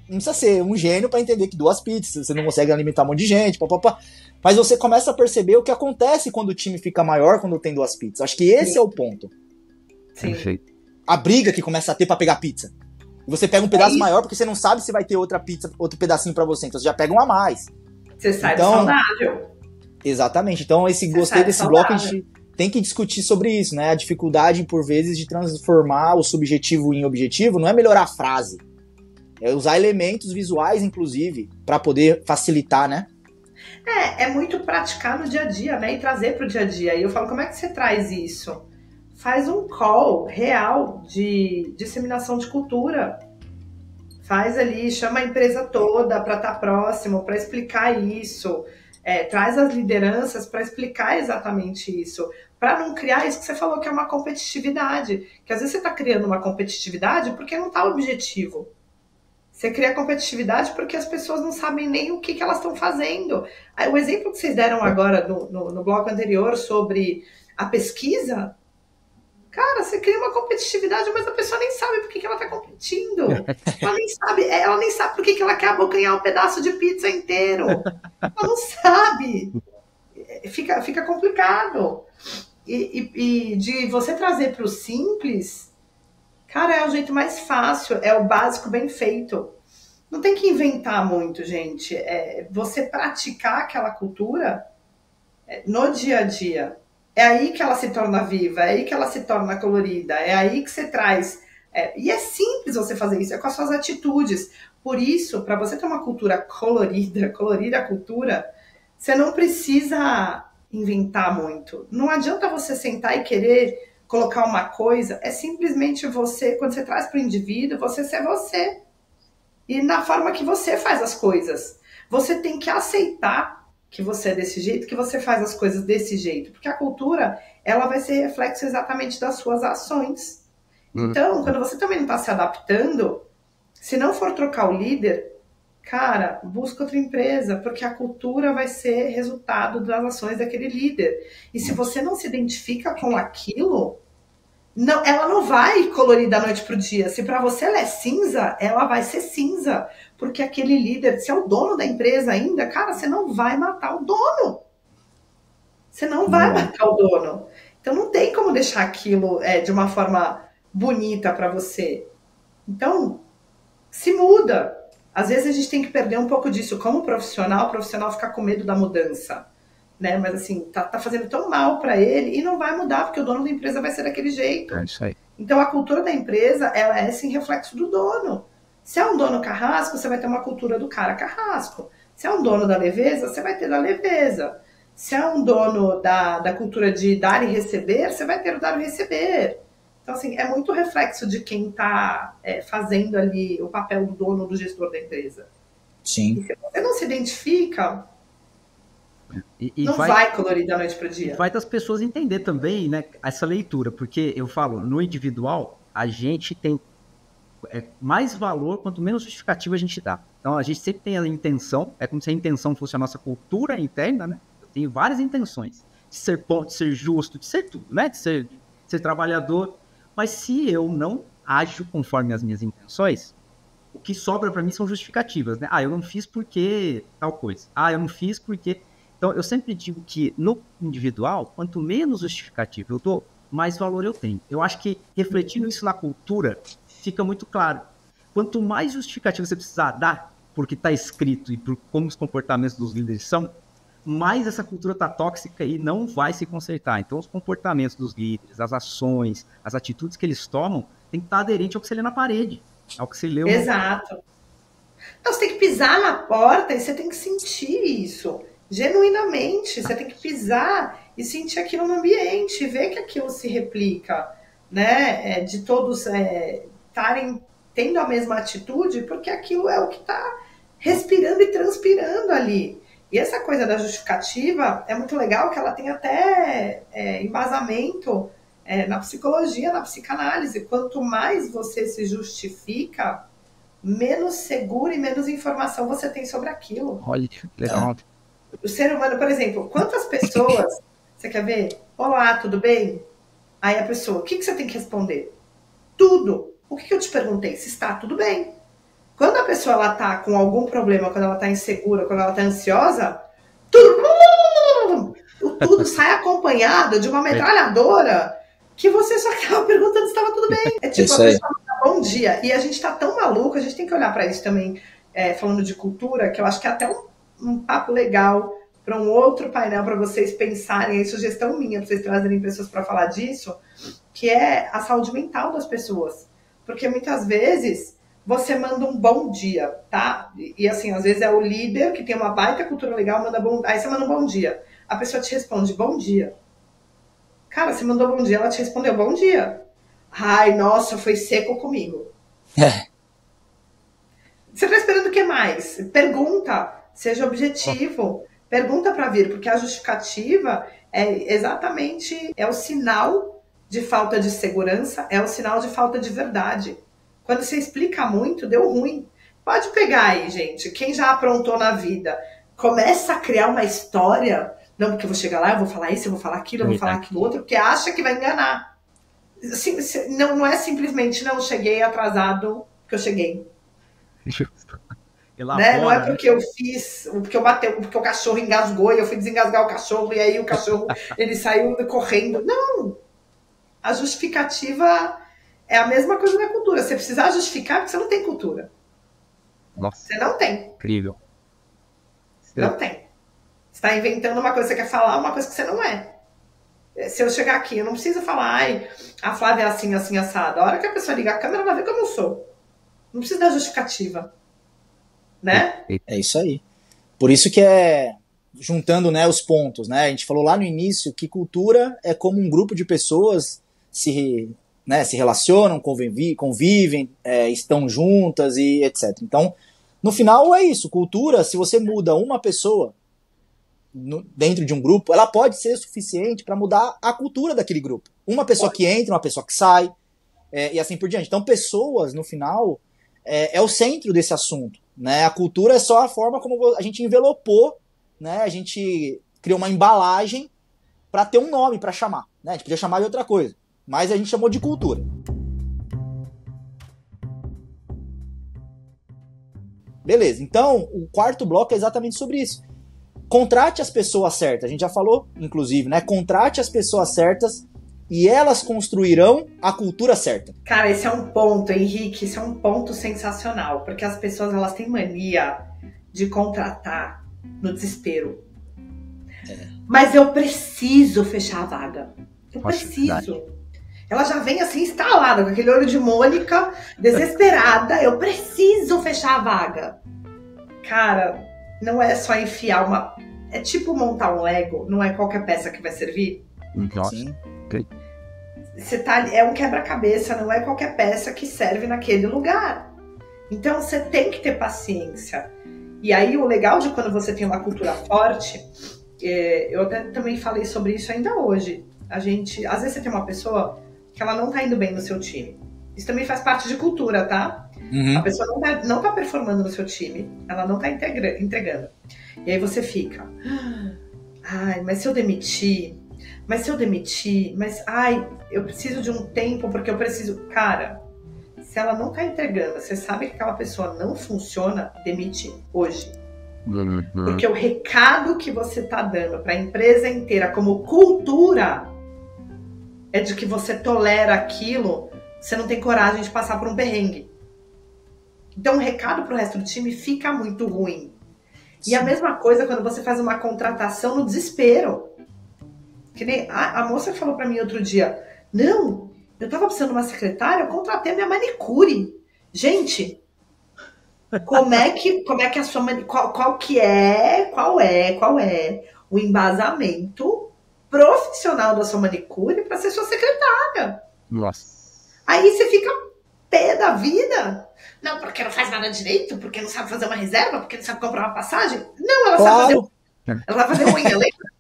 não precisa ser um gênio para entender que 2 pizzas, você não consegue alimentar um monte de gente, papapá. Mas você começa a perceber o que acontece quando o time fica maior, quando tem 2 pizzas. Acho que esse é o ponto. Sim. Perfeito. A briga que começa a ter para pegar pizza. E você pega um pedaço maior porque você não sabe se vai ter outra pizza, outro pedacinho para você, então você já pega um a mais. Você sai saudável. Exatamente. Então, gostei desse bloco, a gente tem que discutir sobre isso, né? A dificuldade, por vezes, de transformar o subjetivo em objetivo não é melhorar a frase, É usar elementos visuais, inclusive, para poder facilitar, né? É muito praticar no dia a dia, né? E trazer para o dia a dia. E eu falo, como é que você traz isso? Faz um call real de disseminação de cultura. Faz ali, chama a empresa toda para estar próximo, para explicar isso. Traz as lideranças para explicar exatamente isso. Para não criar isso que você falou, que é uma competitividade. Que às vezes você está criando uma competitividade porque não está objetivo. Você cria competitividade porque as pessoas não sabem nem o que elas estão fazendo. O exemplo que vocês deram agora no bloco anterior sobre a pesquisa, cara, você cria uma competitividade, mas a pessoa nem sabe por que ela está competindo. Ela nem sabe por que ela quer abocanhar um pedaço de pizza inteiro. Ela não sabe. Fica complicado. E de você trazer para o simples, cara, é o jeito mais fácil, é o básico bem feito. Não tem que inventar muito, gente. Você praticar aquela cultura no dia a dia. É aí que ela se torna viva, é aí que ela se torna colorida, é aí que você traz. E é simples você fazer isso, é com as suas atitudes. Por isso, para você ter uma cultura colorida, colorir a cultura, você não precisa inventar muito. Não adianta você sentar e querer colocar uma coisa, é simplesmente você, quando você traz para o indivíduo, você ser você. E na forma que você faz as coisas. Você tem que aceitar que você é desse jeito, que você faz as coisas desse jeito. Porque a cultura, ela vai ser reflexo exatamente das suas ações. Então, quando você também não está se adaptando, se não for trocar o líder, cara, busca outra empresa, porque a cultura vai ser resultado das ações daquele líder. E se você não se identifica com aquilo, não, ela não vai colorir da noite pro dia. Se para você ela é cinza, ela vai ser cinza. Porque aquele líder, se é o dono da empresa ainda, cara, você não vai matar o dono. Você não vai matar o dono. Então não tem como deixar aquilo de uma forma bonita para você. Então, se muda. Às vezes a gente tem que perder um pouco disso. Como profissional, o profissional fica com medo da mudança. Né? Mas assim, tá fazendo tão mal para ele e não vai mudar, porque o dono da empresa vai ser daquele jeito. É isso aí. Então a cultura da empresa, ela é sim reflexo do dono. Se é um dono carrasco, você vai ter uma cultura do cara carrasco. Se é um dono da leveza, você vai ter da leveza. Se é um dono da cultura de dar e receber, você vai ter o dar e receber. Então, assim, é muito reflexo de quem está fazendo ali o papel do dono, do gestor da empresa. Sim. E se você não se identifica, E não vai colorir da noite para o dia. Vai das pessoas entender também, né, essa leitura, porque eu falo, no individual, a gente tem mais valor quanto menos justificativa a gente dá. Então, a gente sempre tem a intenção, é como se a intenção fosse a nossa cultura interna, né? Eu tenho várias intenções, de ser bom, de ser justo, de ser tudo, né? De ser trabalhador. Mas se eu não ajo conforme as minhas intenções, o que sobra para mim são justificativas, né? Eu não fiz porque tal coisa. Eu não fiz porque... Então, eu sempre digo que no individual, quanto menos justificativo eu dou, mais valor eu tenho. Eu acho que refletindo isso na cultura, fica muito claro. Quanto mais justificativo você precisar dar, porque está escrito e por como os comportamentos dos líderes são, mais essa cultura está tóxica e não vai se consertar. Então, os comportamentos dos líderes, as ações, as atitudes que eles tomam, tem que estar aderente ao que você lê na parede, ao que você leu. Exato. Então, você tem que pisar na porta e você tem que sentir isso. Genuinamente, você tem que pisar e sentir aquilo no ambiente, ver que aquilo se replica, né? De todos estarem tendo a mesma atitude, porque aquilo é o que está respirando e transpirando ali. E essa coisa da justificativa é muito legal, que ela tem até embasamento na psicologia, na psicanálise. Quanto mais você se justifica, menos seguro e menos informação você tem sobre aquilo. Olha, legal. O ser humano, por exemplo, quantas pessoas, você quer ver? Olá, tudo bem? Aí a pessoa, o que você tem que responder? Tudo. O que eu te perguntei? Se está tudo bem. Quando a pessoa ela tá com algum problema, quando ela tá insegura, quando ela tá ansiosa, tudo sai acompanhado de uma metralhadora que você só estava perguntando se estava tudo bem. É tipo, a pessoa fala, bom dia. E a gente tá tão maluco, a gente tem que olhar para isso também, falando de cultura, que eu acho que é até um papo legal para um outro painel para vocês pensarem, sugestão minha para vocês trazerem pessoas para falar disso, que é a saúde mental das pessoas. Porque muitas vezes você manda um bom dia, tá? E assim, às vezes é o líder que tem uma baita cultura legal, manda bom, aí você manda um bom dia. A pessoa te responde bom dia. Cara, você mandou bom dia, ela te respondeu bom dia. Ai, nossa, foi seco comigo. Você tá esperando o que mais? Pergunta, seja objetivo. Pergunta para vir, porque a justificativa é exatamente o sinal de falta de segurança, é o sinal de falta de verdade. Quando você explica muito, deu ruim. Pode pegar aí, gente, quem já aprontou na vida, começa a criar uma história, não, porque eu vou chegar lá, eu vou falar isso, eu vou falar aquilo, eu vou falar aquilo outro, porque acha que vai enganar. Assim, não é simplesmente, não, cheguei atrasado, porque eu cheguei. Né? Não é porque eu fiz, porque eu bateu, porque o cachorro engasgou e eu fui desengasgar o cachorro e aí o cachorro ele saiu correndo. Não! A justificativa é a mesma coisa da cultura. Você precisa justificar porque você não tem cultura. Nossa. Você não tem. Incrível. Não tem. Você está inventando uma coisa que você quer falar, uma coisa que você não é. Se eu chegar aqui, eu não preciso falar, ai, a Flávia é assim, assim, assada. A hora que a pessoa liga a câmera, ela vai ver como eu sou. Não precisa dar justificativa. Né? É isso aí. Por isso que juntando, né, os pontos, né? A gente falou lá no início que cultura é como um grupo de pessoas se relacionam, convivem, estão juntas e etc. Então, no final é isso. Cultura, se você muda uma pessoa dentro de um grupo, ela pode ser suficiente para mudar a cultura daquele grupo. Uma pessoa que entra, uma pessoa que sai, e assim por diante. Então, pessoas, no final, é o centro desse assunto. Né? A cultura é só a forma como a gente envelopou, né? A gente criou uma embalagem para ter um nome para chamar. Né? A gente podia chamar de outra coisa, mas a gente chamou de cultura. Beleza, então o quarto bloco é exatamente sobre isso. Contrate as pessoas certas, a gente já falou, inclusive, né? Contrate as pessoas certas e elas construirão a cultura certa. Cara, esse é um ponto, Henrique, esse é um ponto sensacional, porque as pessoas elas têm mania de contratar no desespero. Mas eu preciso fechar a vaga. Eu preciso. Ela já vem assim instalada, com aquele olho de Mônica, desesperada. Eu preciso fechar a vaga. Cara, não é só enfiar uma... É tipo montar um Lego, não é qualquer peça que vai servir. Nossa. Sim. Você é um quebra-cabeça, não é qualquer peça que serve naquele lugar. Então você tem que ter paciência. E aí o legal de quando você tem uma cultura forte, eu até também falei sobre isso ainda hoje. Às vezes você tem uma pessoa que ela não tá indo bem no seu time. Isso também faz parte de cultura, tá? Uhum. A pessoa não tá performando no seu time, ela não tá entregando. E aí você fica, ai, mas se eu demitir, eu preciso de um tempo porque eu preciso... Cara, se ela não tá entregando, você sabe que aquela pessoa não funciona, demite hoje. Porque o recado que você tá dando para a empresa inteira como cultura é de que você tolera aquilo, você não tem coragem de passar por um perrengue. Então o recado pro resto do time fica muito ruim. Sim. E a mesma coisa quando você faz uma contratação no desespero. Que nem a moça que falou pra mim outro dia, não, eu tava precisando de uma secretária, eu contratei a minha manicure. Gente, como é que a sua manicure, qual é o embasamento profissional da sua manicure para ser sua secretária? Nossa. Aí você fica pé da vida. Não, porque não faz nada direito, porque não sabe fazer uma reserva, porque não sabe comprar uma passagem. Não, ela sabe fazer unha, lembra?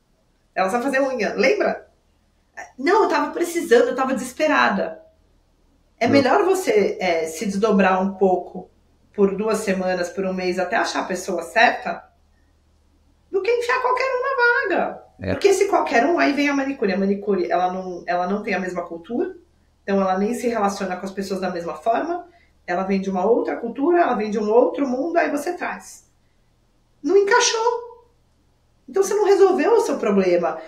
Ela sabe fazer unha, lembra? Não, eu tava precisando, eu tava desesperada. É melhor você se desdobrar um pouco por 2 semanas, por um mês, até achar a pessoa certa, do que enfiar qualquer um na vaga. Porque se qualquer um, aí vem a manicure. A manicure, ela não tem a mesma cultura, então ela nem se relaciona com as pessoas da mesma forma, ela vem de uma outra cultura, ela vem de um outro mundo, aí você traz. Não encaixou. Então você não resolveu o seu problema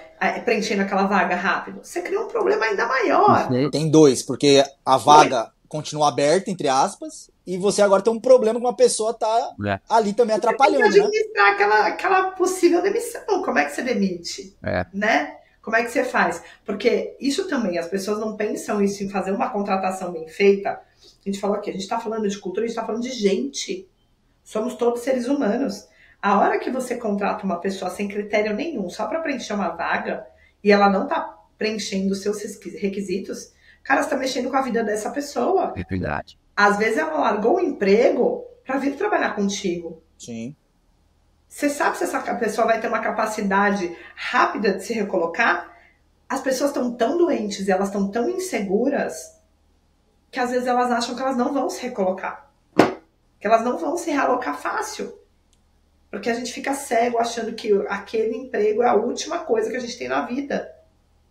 preenchendo aquela vaga rápido. Você criou um problema ainda maior. Tem 2, porque a vaga continua aberta, entre aspas, e você agora tem um problema que uma pessoa tá ali também atrapalhando, você tem que administrar aquela possível demissão. Como é que você demite? Né? Como é que você faz? Porque isso também, as pessoas não pensam isso em fazer uma contratação bem feita. A gente falou aqui, a gente está falando de cultura, a gente está falando de gente. Somos todos seres humanos. A hora que você contrata uma pessoa sem critério nenhum, só para preencher uma vaga, e ela não está preenchendo os seus requisitos, cara, você está mexendo com a vida dessa pessoa. É verdade. Às vezes ela largou o emprego para vir trabalhar contigo. Sim. Você sabe se essa pessoa vai ter uma capacidade rápida de se recolocar? As pessoas estão tão doentes e elas estão tão inseguras que às vezes elas acham que elas não vão se recolocar. Que elas não vão se realocar fácil. Porque a gente fica cego achando que aquele emprego é a última coisa que a gente tem na vida.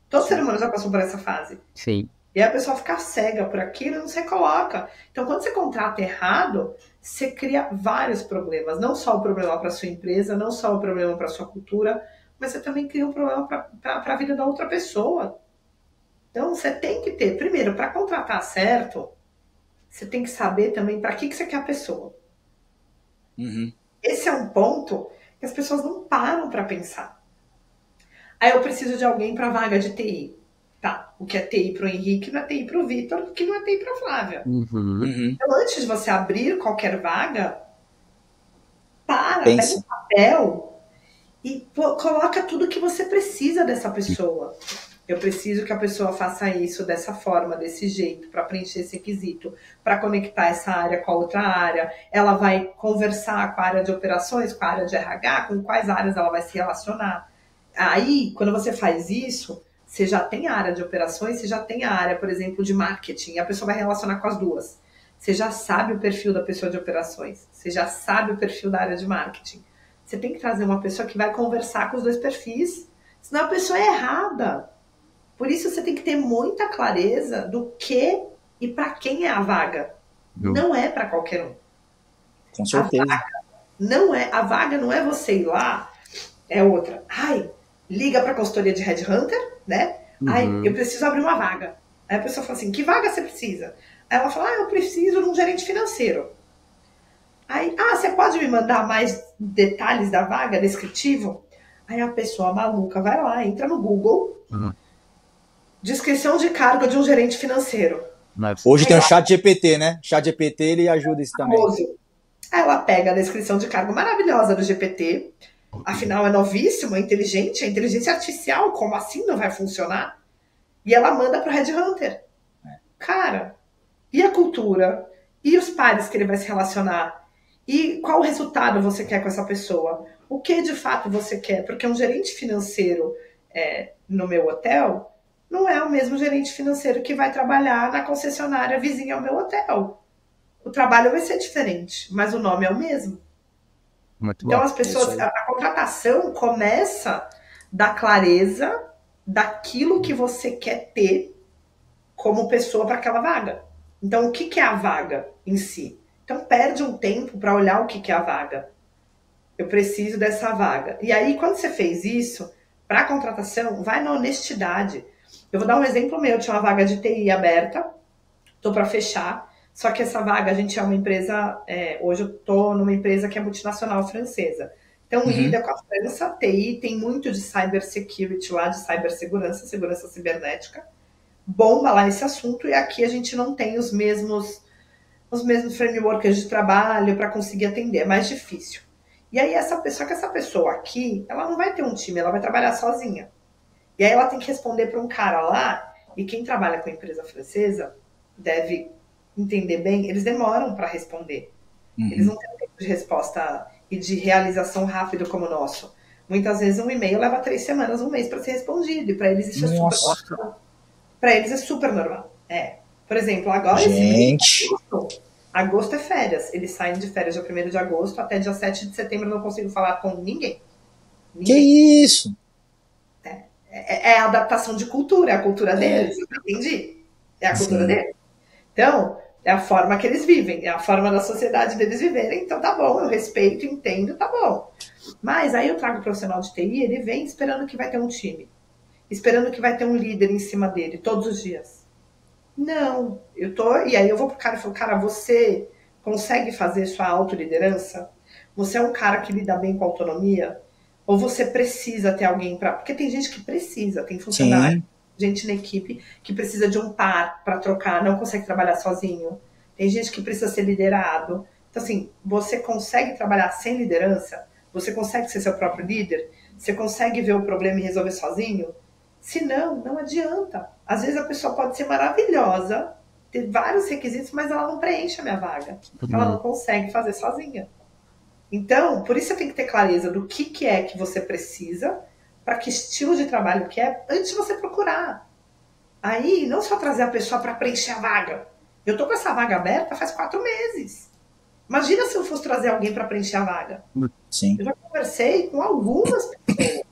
Todo ser humano já passou por essa fase. Sim. E aí a pessoa fica cega por aquilo e não se coloca. Então, quando você contrata errado, você cria vários problemas. Não só o problema para sua empresa, não só o problema para sua cultura, mas você também cria um problema para a vida da outra pessoa. Então, você tem que ter, primeiro, para contratar certo, você tem que saber também para que você quer a pessoa. Uhum. Esse é um ponto que as pessoas não param para pensar. Aí eu preciso de alguém para vaga de TI. Tá, o que é TI para o Henrique não é TI para o Vitor, o que não é TI para a Flávia. Uhum. Então, antes de você abrir qualquer vaga, pega um papel e coloca tudo que você precisa dessa pessoa. Eu preciso que a pessoa faça isso dessa forma, desse jeito, para preencher esse requisito, para conectar essa área com a outra área. Ela vai conversar com a área de operações, com a área de RH, com quais áreas ela vai se relacionar. Aí, quando você faz isso, você já tem a área de operações, você já tem a área, por exemplo, de marketing, e a pessoa vai relacionar com as duas. Você já sabe o perfil da pessoa de operações, você já sabe o perfil da área de marketing. Você tem que trazer uma pessoa que vai conversar com os dois perfis, senão a pessoa é errada. Por isso você tem que ter muita clareza do que e para quem é a vaga. Não é para qualquer um. Com certeza. A vaga não é você ir lá, é outra. Ai, liga para a consultoria de Headhunter, né? Ai, eu preciso abrir uma vaga. Aí a pessoa fala assim, que vaga você precisa? Aí ela fala, eu preciso de um gerente financeiro. Aí, você pode me mandar mais detalhes da vaga, descritivo? Aí a pessoa maluca vai lá, entra no Google, descrição de cargo de um gerente financeiro. Hoje tem o chat GPT, né? Chat GPT, ele ajuda isso também. Aí ela pega a descrição de cargo maravilhosa do GPT, afinal é novíssimo, é inteligente, é inteligência artificial, como assim não vai funcionar? E ela manda pro Headhunter. Cara, e a cultura? E os pares que ele vai se relacionar? E qual resultado você quer com essa pessoa? O que de fato você quer? Porque um gerente financeiro no meu hotel não é o mesmo gerente financeiro que vai trabalhar na concessionária vizinha ao meu hotel. O trabalho vai ser diferente, mas o nome é o mesmo. Muito então bom. as pessoas, a contratação começa da clareza daquilo que você quer ter como pessoa para aquela vaga. Então o que é a vaga em si? Então perde um tempo para olhar o que é a vaga. Eu preciso dessa vaga. E aí quando você fez isso, para a contratação, vai na honestidade. Eu vou dar um exemplo meu, eu tinha uma vaga de TI aberta, estou para fechar, só que essa vaga, a gente é uma empresa, hoje eu estou numa empresa que é multinacional francesa. Então, lida com a França, TI, tem muito de cybersecurity lá, de cibersegurança, segurança cibernética, bomba lá esse assunto, e aqui a gente não tem os mesmos frameworks de trabalho para conseguir atender, é mais difícil. E aí, essa pessoa aqui, ela não vai ter um time, ela vai trabalhar sozinha. E aí ela tem que responder para um cara lá, e quem trabalha com a empresa francesa deve entender bem, eles demoram para responder. Eles não têm tempo de resposta e de realização rápido como o nosso. Muitas vezes um e-mail leva 3 semanas, um mês para ser respondido, e para eles isso é super normal. Para eles é super normal. Por exemplo, agora agosto é férias. Eles saem de férias dia 1º de agosto até dia 7 de setembro, eu não consigo falar com ninguém. Que isso? É a adaptação de cultura, é a cultura deles, entendi? É a cultura deles. Então, é a forma que eles vivem, é a forma da sociedade deles viverem, então tá bom, eu respeito, entendo, tá bom. Mas aí eu trago o profissional de TI, ele vem esperando que vai ter um time, esperando que vai ter um líder em cima dele, todos os dias. Não, e aí eu vou pro cara e falo, cara, você consegue fazer sua autoliderança? Você é um cara que lida bem com a autonomia? Ou você precisa ter alguém para... Porque tem gente que precisa, tem funcionário, gente na equipe que precisa de um par para trocar, não consegue trabalhar sozinho. tem gente que precisa ser liderado. Então, assim, você consegue trabalhar sem liderança? Você consegue ser seu próprio líder? Você consegue ver o problema e resolver sozinho? Se não, não adianta. Às vezes a pessoa pode ser maravilhosa, ter vários requisitos, mas ela não preenche a minha vaga. Ela não consegue fazer sozinha. Então, por isso você tem que ter clareza do que é que você precisa, para que estilo de trabalho que é, antes de você procurar. Aí, não só trazer a pessoa para preencher a vaga. Eu tô com essa vaga aberta faz 4 meses. Imagina se eu fosse trazer alguém para preencher a vaga. Sim. Eu já conversei com algumas pessoas.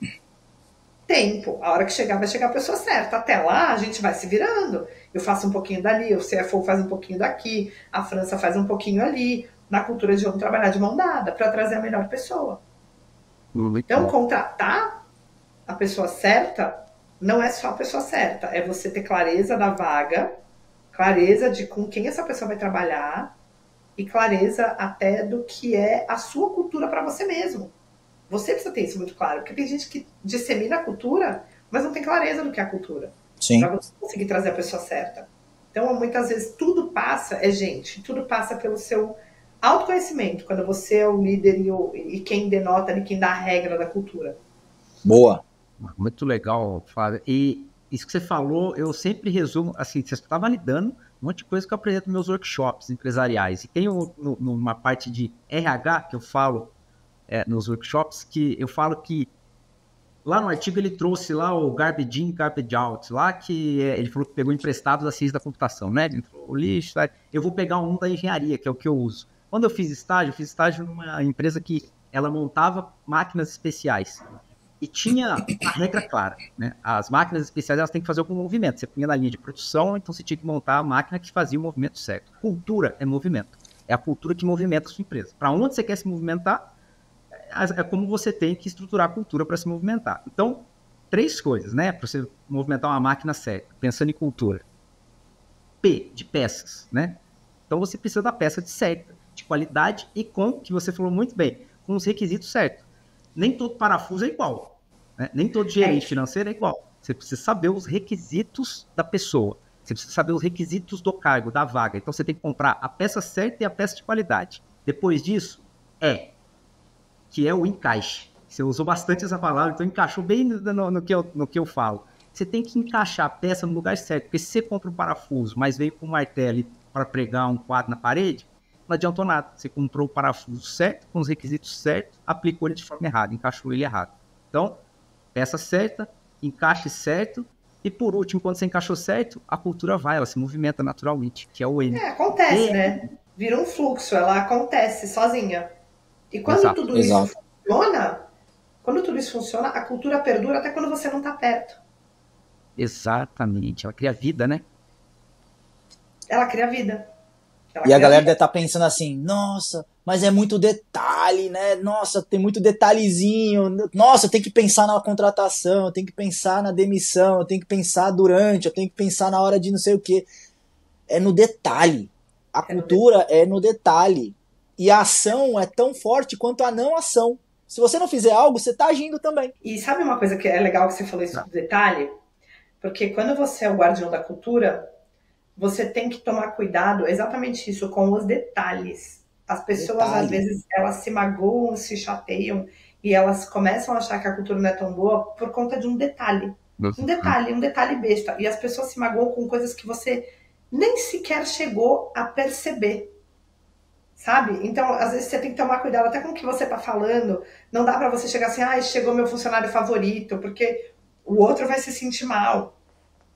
Tempo. A hora que chegar, vai chegar a pessoa certa. Até lá, a gente vai se virando. Eu faço um pouquinho dali, o CFO faz um pouquinho daqui, a França faz um pouquinho ali. Na cultura de vamos trabalhar de mão dada para trazer a melhor pessoa. Então, contratar a pessoa certa não é só a pessoa certa. É você ter clareza da vaga, clareza de com quem essa pessoa vai trabalhar e clareza até do que é a sua cultura para você mesmo. Você precisa ter isso muito claro, porque tem gente que dissemina a cultura, mas não tem clareza do que é a cultura. Para você conseguir trazer a pessoa certa. Então, muitas vezes, tudo passa, tudo passa pelo seu autoconhecimento, quando você é o líder e quem denota ali, quem dá a regra da cultura. Boa. Muito legal, Flávia. E isso que você falou, eu sempre resumo, assim, você está validando um monte de coisa que eu apresento nos meus workshops empresariais. E tem uma parte de RH que eu falo nos workshops, que eu falo que lá no artigo ele trouxe lá o Garbage In, Garbage Out, lá que ele falou que pegou emprestado da ciência da computação, né? Ele falou, o lixo, eu vou pegar um da engenharia, que é o que eu uso. Quando eu fiz estágio numa empresa que ela montava máquinas especiais. E tinha a regra clara, né? As máquinas especiais elas têm que fazer algum movimento. Você punha na linha de produção, então você tinha que montar a máquina que fazia o movimento certo. Cultura é movimento. É a cultura que movimenta a sua empresa. Para onde você quer se movimentar, é como você tem que estruturar a cultura para se movimentar. Então, 3 coisas, né? Para você movimentar uma máquina certa, pensando em cultura. P, de peças, né? Então você precisa da peça certa, de qualidade e que você falou muito bem, com os requisitos certos. Nem todo parafuso é igual, né? Nem todo gerente financeiro é igual. Você precisa saber os requisitos da pessoa. Você precisa saber os requisitos do cargo, da vaga. Então você tem que comprar a peça certa e a peça de qualidade. Depois disso, que é o encaixe. Você usou bastante essa palavra, então encaixou bem no que eu falo. Você tem que encaixar a peça no lugar certo, porque se você compra um parafuso, mas veio com um martelo para pregar um quadro na parede, não adiantou nada. Você comprou o parafuso certo, com os requisitos certos, aplicou ele de forma errada, encaixou ele errado. Então, peça certa, encaixe certo, e por último, quando você encaixou certo, a cultura ela se movimenta naturalmente, que é o N. Acontece, né? Vira um fluxo, ela acontece sozinha. E quando tudo isso funciona, a cultura perdura até quando você não está perto. Exatamente, ela cria vida, né? Ela cria vida. E a galera deve estar pensando assim, nossa, mas é muito detalhe, né? Nossa, tem muito detalhezinho. Nossa, eu tenho que pensar na contratação, eu tenho que pensar na demissão, eu tenho que pensar durante, eu tenho que pensar na hora de não sei o quê. É no detalhe. A cultura é no detalhe. E a ação é tão forte quanto a não ação. Se você não fizer algo, você está agindo também. E sabe uma coisa que é legal que você falou isso do detalhe? Porque quando você é o guardião da cultura, você tem que tomar cuidado, exatamente isso, com os detalhes. As pessoas, às vezes, elas se magoam, se chateiam, e elas começam a achar que a cultura não é tão boa por conta de um detalhe. Um detalhe besta. E as pessoas se magoam com coisas que você nem sequer chegou a perceber. Sabe? Então, às vezes, você tem que tomar cuidado até com o que você tá falando. Não dá pra você chegar assim, chegou meu funcionário favorito, porque o outro vai se sentir mal.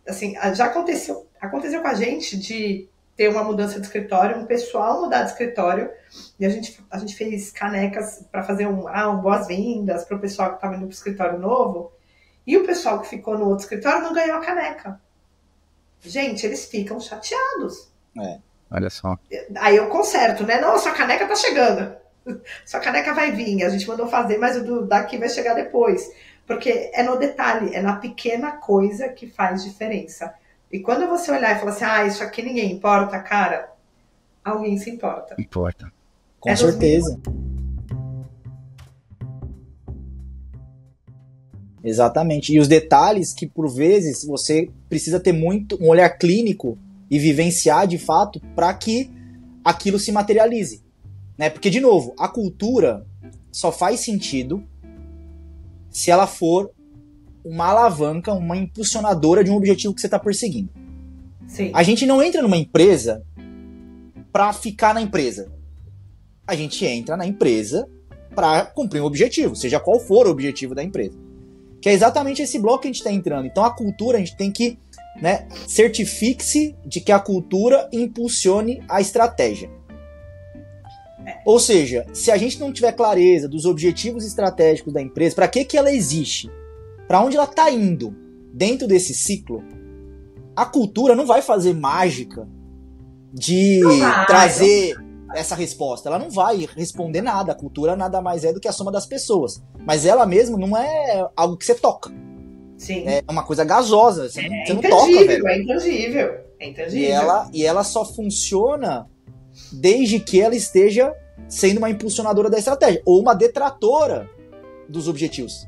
Assim, já aconteceu com a gente de ter uma mudança de escritório, um pessoal mudar de escritório, e a gente fez canecas para fazer um boas-vindas para o pessoal que estava indo para o escritório novo, e o pessoal que ficou no outro escritório não ganhou a caneca. Gente, eles ficam chateados. Olha só. Aí eu conserto, né? Não, sua caneca tá chegando. Sua caneca vai vir, a gente mandou fazer, mas o daqui vai chegar depois. Porque é no detalhe, é na pequena coisa que faz diferença. E quando você olhar e falar assim, isso aqui ninguém importa, cara, alguém se importa. Importa. Com certeza. Exatamente. E os detalhes que, por vezes, você precisa ter muito um olhar clínico e vivenciar de fato para que aquilo se materialize, né? Porque, de novo, a cultura só faz sentido se ela for uma alavanca, uma impulsionadora de um objetivo que você está perseguindo. Sim. A gente não entra numa empresa para ficar na empresa. A gente entra na empresa para cumprir um objetivo, seja qual for o objetivo da empresa. Que é exatamente esse bloco que a gente está entrando. Então a cultura, a gente tem que, né, certifique-se de que a cultura impulsione a estratégia. Ou seja, se a gente não tiver clareza dos objetivos estratégicos da empresa, para que ela existe, para onde ela está indo dentro desse ciclo, a cultura não vai fazer mágica de trazer essa resposta. Ela não vai responder nada. A cultura nada mais é do que a soma das pessoas. Mas ela mesma não é algo que você toca. Sim. É uma coisa gasosa. Você não toca, velho. É intangível. É intangível. E ela só funciona desde que ela esteja sendo uma impulsionadora da estratégia. Ou uma detratora dos objetivos.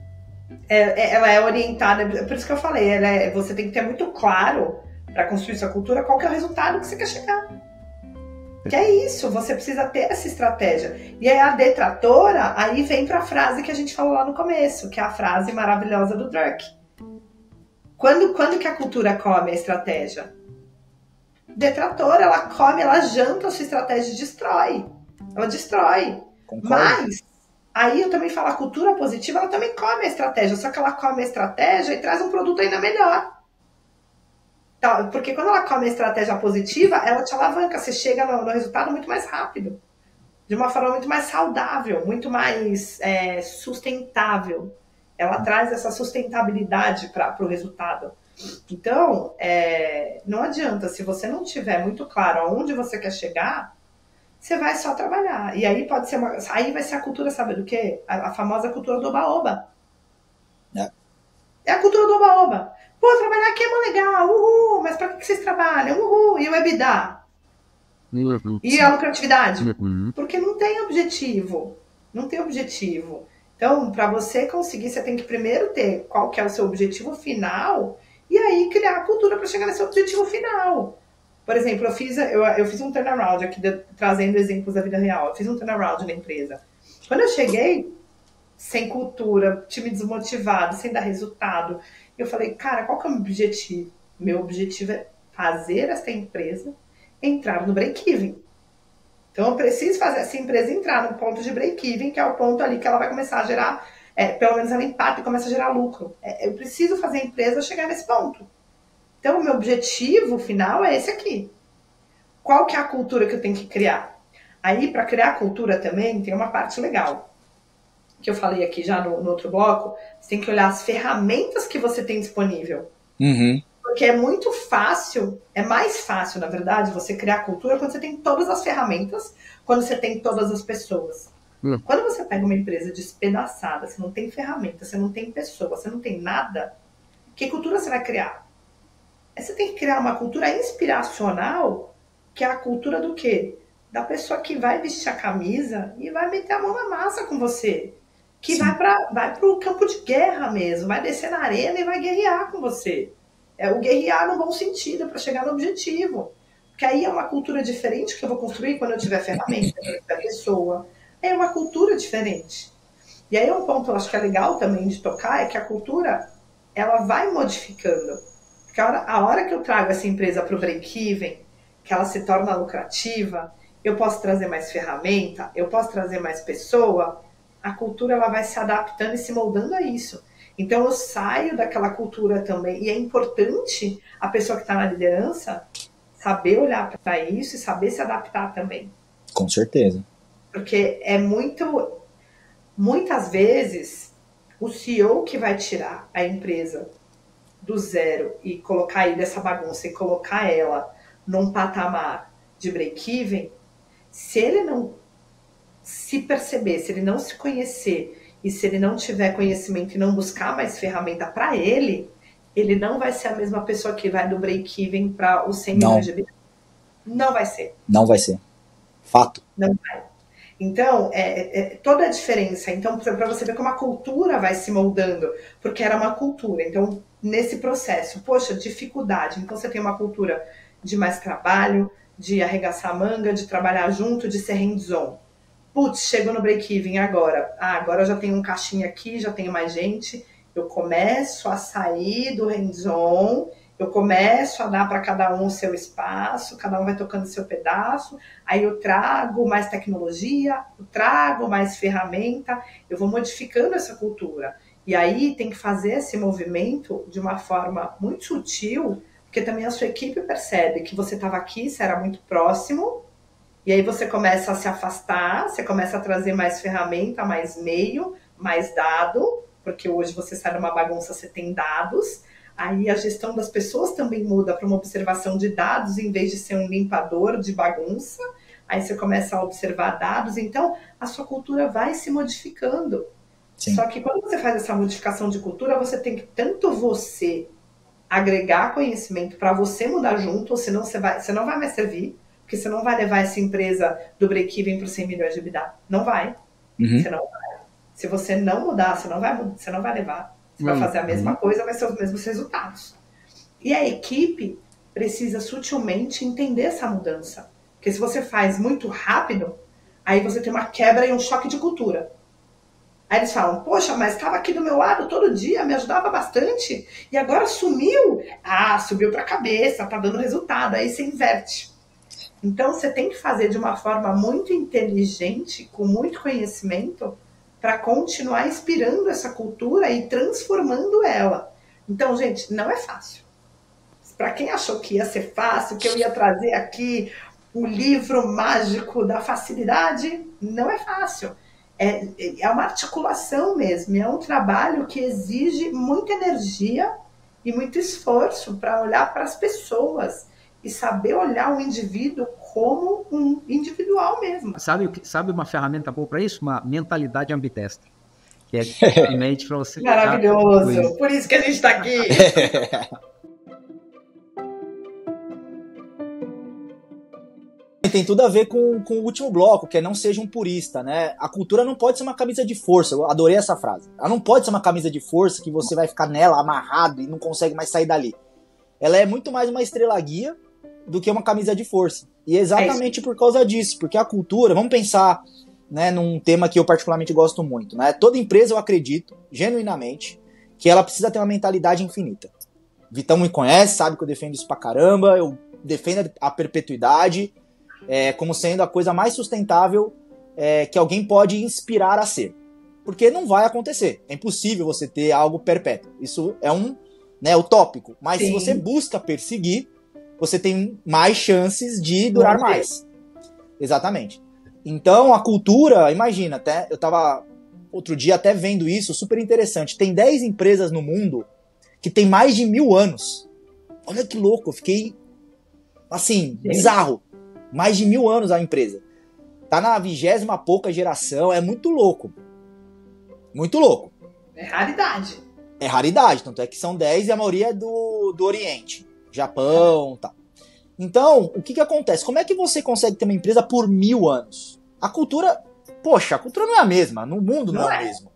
Ela é orientada, por isso que eu falei, você tem que ter muito claro para construir sua cultura qual que é o resultado que você quer chegar. Que é isso, você precisa ter essa estratégia. E aí a detratora, aí vem para a frase que a gente falou lá no começo, que é a frase maravilhosa do Druck. Quando que a cultura come a estratégia? Detratora, ela come, ela janta a sua estratégia e destrói. Ela destrói. Concordo. Mas aí eu também falo, a cultura positiva, ela também come a estratégia, só que ela come a estratégia e traz um produto ainda melhor. Então, porque quando ela come a estratégia positiva, ela te alavanca, você chega no resultado muito mais rápido, de uma forma muito mais saudável, muito mais sustentável. Ela traz essa sustentabilidade para o resultado. Então, não adianta, se você não tiver muito claro aonde você quer chegar, você vai só trabalhar. E aí pode ser aí vai ser a cultura, sabe do quê? A famosa cultura do oba-oba. É a cultura do oba-oba. Pô, trabalhar aqui é mó legal, uhul, mas pra que vocês trabalham? Uhul, e o EBITDA? E a lucratividade? Porque não tem objetivo. Não tem objetivo. Então, para você conseguir, você tem que primeiro ter qual que é o seu objetivo final e aí criar a cultura para chegar nesse objetivo final. Por exemplo, eu fiz um turnaround aqui, trazendo exemplos da vida real. Eu fiz um turnaround na empresa. Quando eu cheguei, sem cultura, time desmotivado, sem dar resultado, eu falei, cara, qual que é o meu objetivo? Meu objetivo é fazer essa empresa entrar no break-even. Então, eu preciso fazer essa empresa entrar no ponto de break-even, que é o ponto ali que ela vai começar a gerar, pelo menos ela empata e começa a gerar lucro. Eu preciso fazer a empresa chegar nesse ponto. Então, o meu objetivo final é esse aqui. Qual que é a cultura que eu tenho que criar? Aí, para criar a cultura também, tem uma parte legal, que eu falei aqui já no outro bloco. Você tem que olhar as ferramentas que você tem disponível. Uhum. Porque é muito fácil, é mais fácil, na verdade, você criar cultura quando você tem todas as ferramentas, quando você tem todas as pessoas. Quando você pega uma empresa despedaçada, você não tem ferramenta, você não tem pessoa, você não tem nada, que cultura você vai criar? Você tem que criar uma cultura inspiracional, que é a cultura do quê? Da pessoa que vai vestir a camisa e vai meter a mão na massa com você. Que vai para o campo de guerra mesmo, vai descer na arena e vai guerrear com você. É o guerrear no bom sentido, para chegar no objetivo. Porque aí é uma cultura diferente que eu vou construir quando eu tiver ferramenta, quando eu tiver pessoa. É uma cultura diferente. E aí um ponto que eu acho que é legal também de tocar é que a cultura, ela vai modificando. Porque a hora que eu trago essa empresa para o break-even, que ela se torna lucrativa, eu posso trazer mais ferramenta, eu posso trazer mais pessoa, a cultura ela vai se adaptando e se moldando a isso. Então eu saio daquela cultura também, e é importante a pessoa que está na liderança saber olhar para isso e saber se adaptar também. Com certeza. Porque muitas vezes, o CEO que vai tirar a empresa do zero e colocar aí dessa bagunça e colocar ela num patamar de break-even, se ele não se perceber, se ele não se conhecer e se ele não tiver conhecimento e não buscar mais ferramenta para ele não vai ser a mesma pessoa que vai do break-even para os 100 milhões de vida. Não vai ser. Não vai ser. Fato. Não vai. Então, toda a diferença. Então, para você ver como a cultura vai se moldando, porque era uma cultura. Então, nesse processo, poxa, dificuldade. Então, você tem uma cultura de mais trabalho, de arregaçar a manga, de trabalhar junto, de ser hands-on. Putz, chegou no break-even agora. Agora eu já tenho um caixinha aqui, já tenho mais gente. Eu começo a sair do hands-on, eu começo a dar para cada um o seu espaço, cada um vai tocando o seu pedaço, aí eu trago mais tecnologia, eu trago mais ferramenta, eu vou modificando essa cultura. E aí tem que fazer esse movimento de uma forma muito sutil, porque também a sua equipe percebe que você estava aqui, você era muito próximo, e aí você começa a se afastar, você começa a trazer mais ferramenta, mais meio, mais dado, porque hoje você sai numa bagunça, você tem dados, aí a gestão das pessoas também muda para uma observação de dados, em vez de ser um limpador de bagunça, aí você começa a observar dados, então a sua cultura vai se modificando. Sim. Só que quando você faz essa modificação de cultura, você tem que tanto você agregar conhecimento para você mudar junto, senão você não vai mais servir, porque você não vai levar essa empresa do break-even para 100 milhões de EBITDA. Não vai. Você não vai. Se você não mudar, você não vai levar. Você vai fazer a mesma coisa, vai ser os mesmos resultados. E a equipe precisa sutilmente entender essa mudança. Porque se você faz muito rápido, aí você tem uma quebra e um choque de cultura. Aí eles falam, poxa, mas estava aqui do meu lado todo dia, me ajudava bastante, e agora sumiu. Ah, subiu para a cabeça, tá dando resultado, aí você inverte. Então você tem que fazer de uma forma muito inteligente, com muito conhecimento, para continuar inspirando essa cultura e transformando ela. Então, gente, não é fácil. Para quem achou que ia ser fácil, que eu ia trazer aqui o livro mágico da facilidade, não é fácil. É uma articulação mesmo, é um trabalho que exige muita energia e muito esforço para olhar para as pessoas e saber olhar o indivíduo como um individual mesmo. Sabe uma ferramenta boa para isso? Uma mentalidade ambidestra. Que é simplesmente para você... Maravilhoso! Por isso que a gente está aqui! Tem tudo a ver com o último bloco, que é não seja um purista, né? A cultura não pode ser uma camisa de força, eu adorei essa frase. Ela não pode ser uma camisa de força que você vai ficar nela amarrado e não consegue mais sair dali. Ela é muito mais uma estrela guia do que uma camisa de força. E é exatamente por causa disso, porque a cultura, vamos pensar, né, num tema que eu particularmente gosto muito, né? Toda empresa, eu acredito, genuinamente, que ela precisa ter uma mentalidade infinita. Vitão me conhece, sabe que eu defendo isso pra caramba, eu defendo a perpetuidade, como sendo a coisa mais sustentável que alguém pode inspirar a ser. Porque não vai acontecer. É impossível você ter algo perpétuo. Isso é utópico. Mas Sim. Se você busca perseguir, você tem mais chances de durar mais. Exatamente. Então, a cultura, imagina, eu estava outro dia até vendo isso, super interessante. Tem 10 empresas no mundo que tem mais de 1000 anos. Olha que louco, eu fiquei, assim, bizarro. Mais de 1000 anos a empresa. Tá na 20ª pouca geração, é muito louco. Muito louco. É raridade. É raridade, tanto é que são 10 e a maioria é do Oriente. Japão, tá. Então, o que acontece? Como é que você consegue ter uma empresa por 1000 anos? A cultura não é a mesma, no mundo não é a mesma.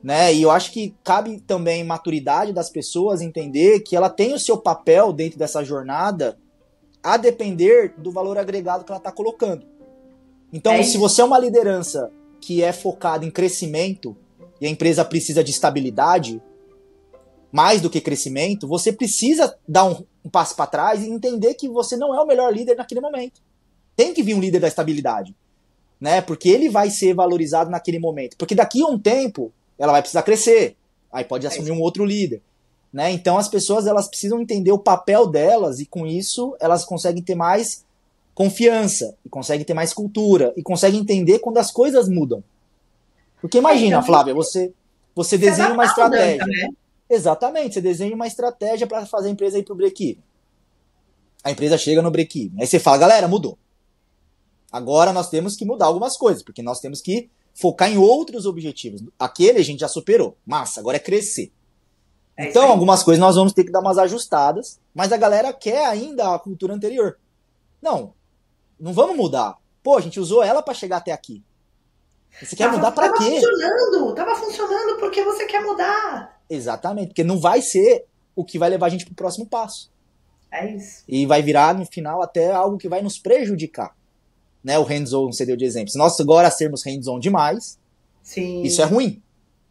Né? E eu acho que cabe também maturidade das pessoas entender que ela tem o seu papel dentro dessa jornada a depender do valor agregado que ela está colocando. Então, se você é uma liderança que é focada em crescimento e a empresa precisa de estabilidade, mais do que crescimento, você precisa dar um passo para trás e entender que você não é o melhor líder naquele momento. Tem que vir um líder da estabilidade, né? Porque ele vai ser valorizado naquele momento. Porque daqui a um tempo, ela vai precisar crescer. Aí pode assumir um outro líder. Né? Então as pessoas elas precisam entender o papel delas e com isso elas conseguem ter mais confiança, e conseguem ter mais cultura, e conseguem entender quando as coisas mudam. Porque imagina, Flávia, você desenha uma estratégia. Né? Exatamente, você desenha uma estratégia para fazer a empresa ir pro break-even. A empresa chega no break-even. Aí você fala, galera, mudou. Agora nós temos que mudar algumas coisas, porque nós temos que focar em outros objetivos. Aquele a gente já superou. Massa, agora é crescer. Então, algumas coisas nós vamos ter que dar umas ajustadas, mas a galera quer ainda a cultura anterior. Não vamos mudar. Pô, a gente usou ela para chegar até aqui. Você quer mudar para quê? Tava funcionando porque você quer mudar. Exatamente, porque não vai ser o que vai levar a gente pro próximo passo. É isso. E vai virar, no final, até algo que vai nos prejudicar. Né? O hands-on, você deu de exemplo. Se nós agora sermos hands-on demais, Sim. isso é ruim.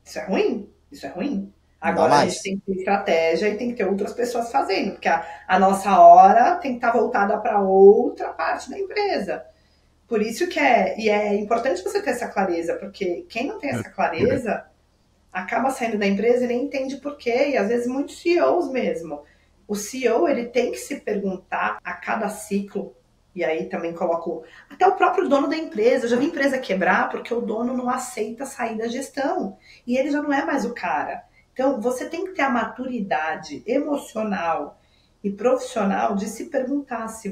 Isso é ruim. Isso é ruim. Não dá Agora a mais. gente tem que ter estratégia e tem que ter outras pessoas fazendo, porque a nossa hora tem que estar voltada para outra parte da empresa. Por isso que é importante você ter essa clareza, porque quem não tem essa clareza acaba saindo da empresa e nem entende por quê, e às vezes muitos CEOs mesmo. O CEO, ele tem que se perguntar a cada ciclo, e aí também coloco até o próprio dono da empresa. Eu já vi empresa quebrar porque o dono não aceita sair da gestão, e ele já não é mais o cara. Então, você tem que ter a maturidade emocional e profissional de se perguntar se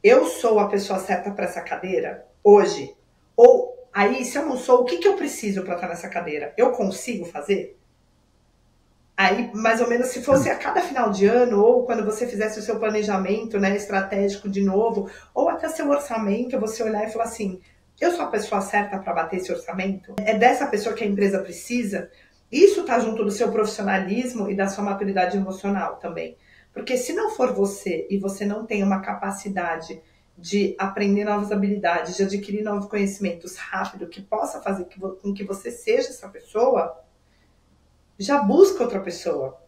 eu sou a pessoa certa para essa cadeira hoje? Ou aí, se eu não sou, o que eu preciso para estar nessa cadeira? Eu consigo fazer? Aí, mais ou menos, se fosse a cada final de ano, ou quando você fizesse o seu planejamento, né, estratégico de novo, ou até seu orçamento, você olhar e falar assim, eu sou a pessoa certa para bater esse orçamento? É dessa pessoa que a empresa precisa? Isso está junto do seu profissionalismo e da sua maturidade emocional também. Porque se não for você e você não tem uma capacidade de aprender novas habilidades, de adquirir novos conhecimentos rápido, que possa fazer com que você seja essa pessoa, já busca outra pessoa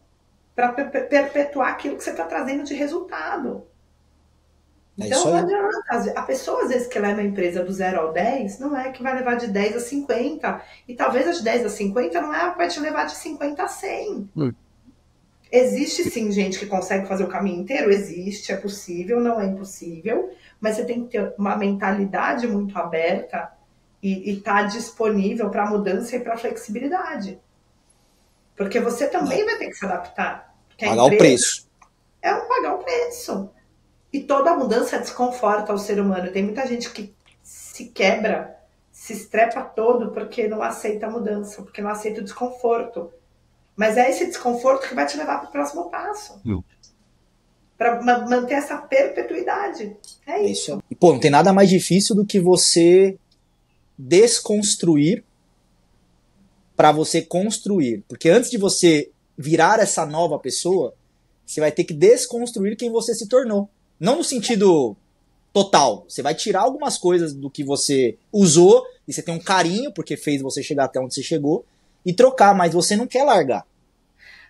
para perpetuar aquilo que você está trazendo de resultado. Então, não adianta. A pessoa, às vezes, que leva a empresa do 0 ao 10, não é que vai levar de 10 a 50. E talvez a de 10 a 50 não é a que vai te levar de 50 a 100. Existe, sim, gente que consegue fazer o caminho inteiro? Existe, é possível, não é impossível. Mas você tem que ter uma mentalidade muito aberta e estar disponível para mudança e para flexibilidade. Porque você também vai ter que se adaptar. Pagar o preço. É pagar o preço. E toda mudança desconforta o ser humano. Tem muita gente que se quebra, se estrepa todo porque não aceita a mudança, porque não aceita o desconforto. Mas é esse desconforto que vai te levar para o próximo passo. Para manter essa perpetuidade. É isso. E, pô, não tem nada mais difícil do que você desconstruir para você construir. Porque antes de você virar essa nova pessoa, você vai ter que desconstruir quem você se tornou. Não no sentido total. Você vai tirar algumas coisas do que você usou e você tem um carinho porque fez você chegar até onde você chegou e trocar, mas você não quer largar.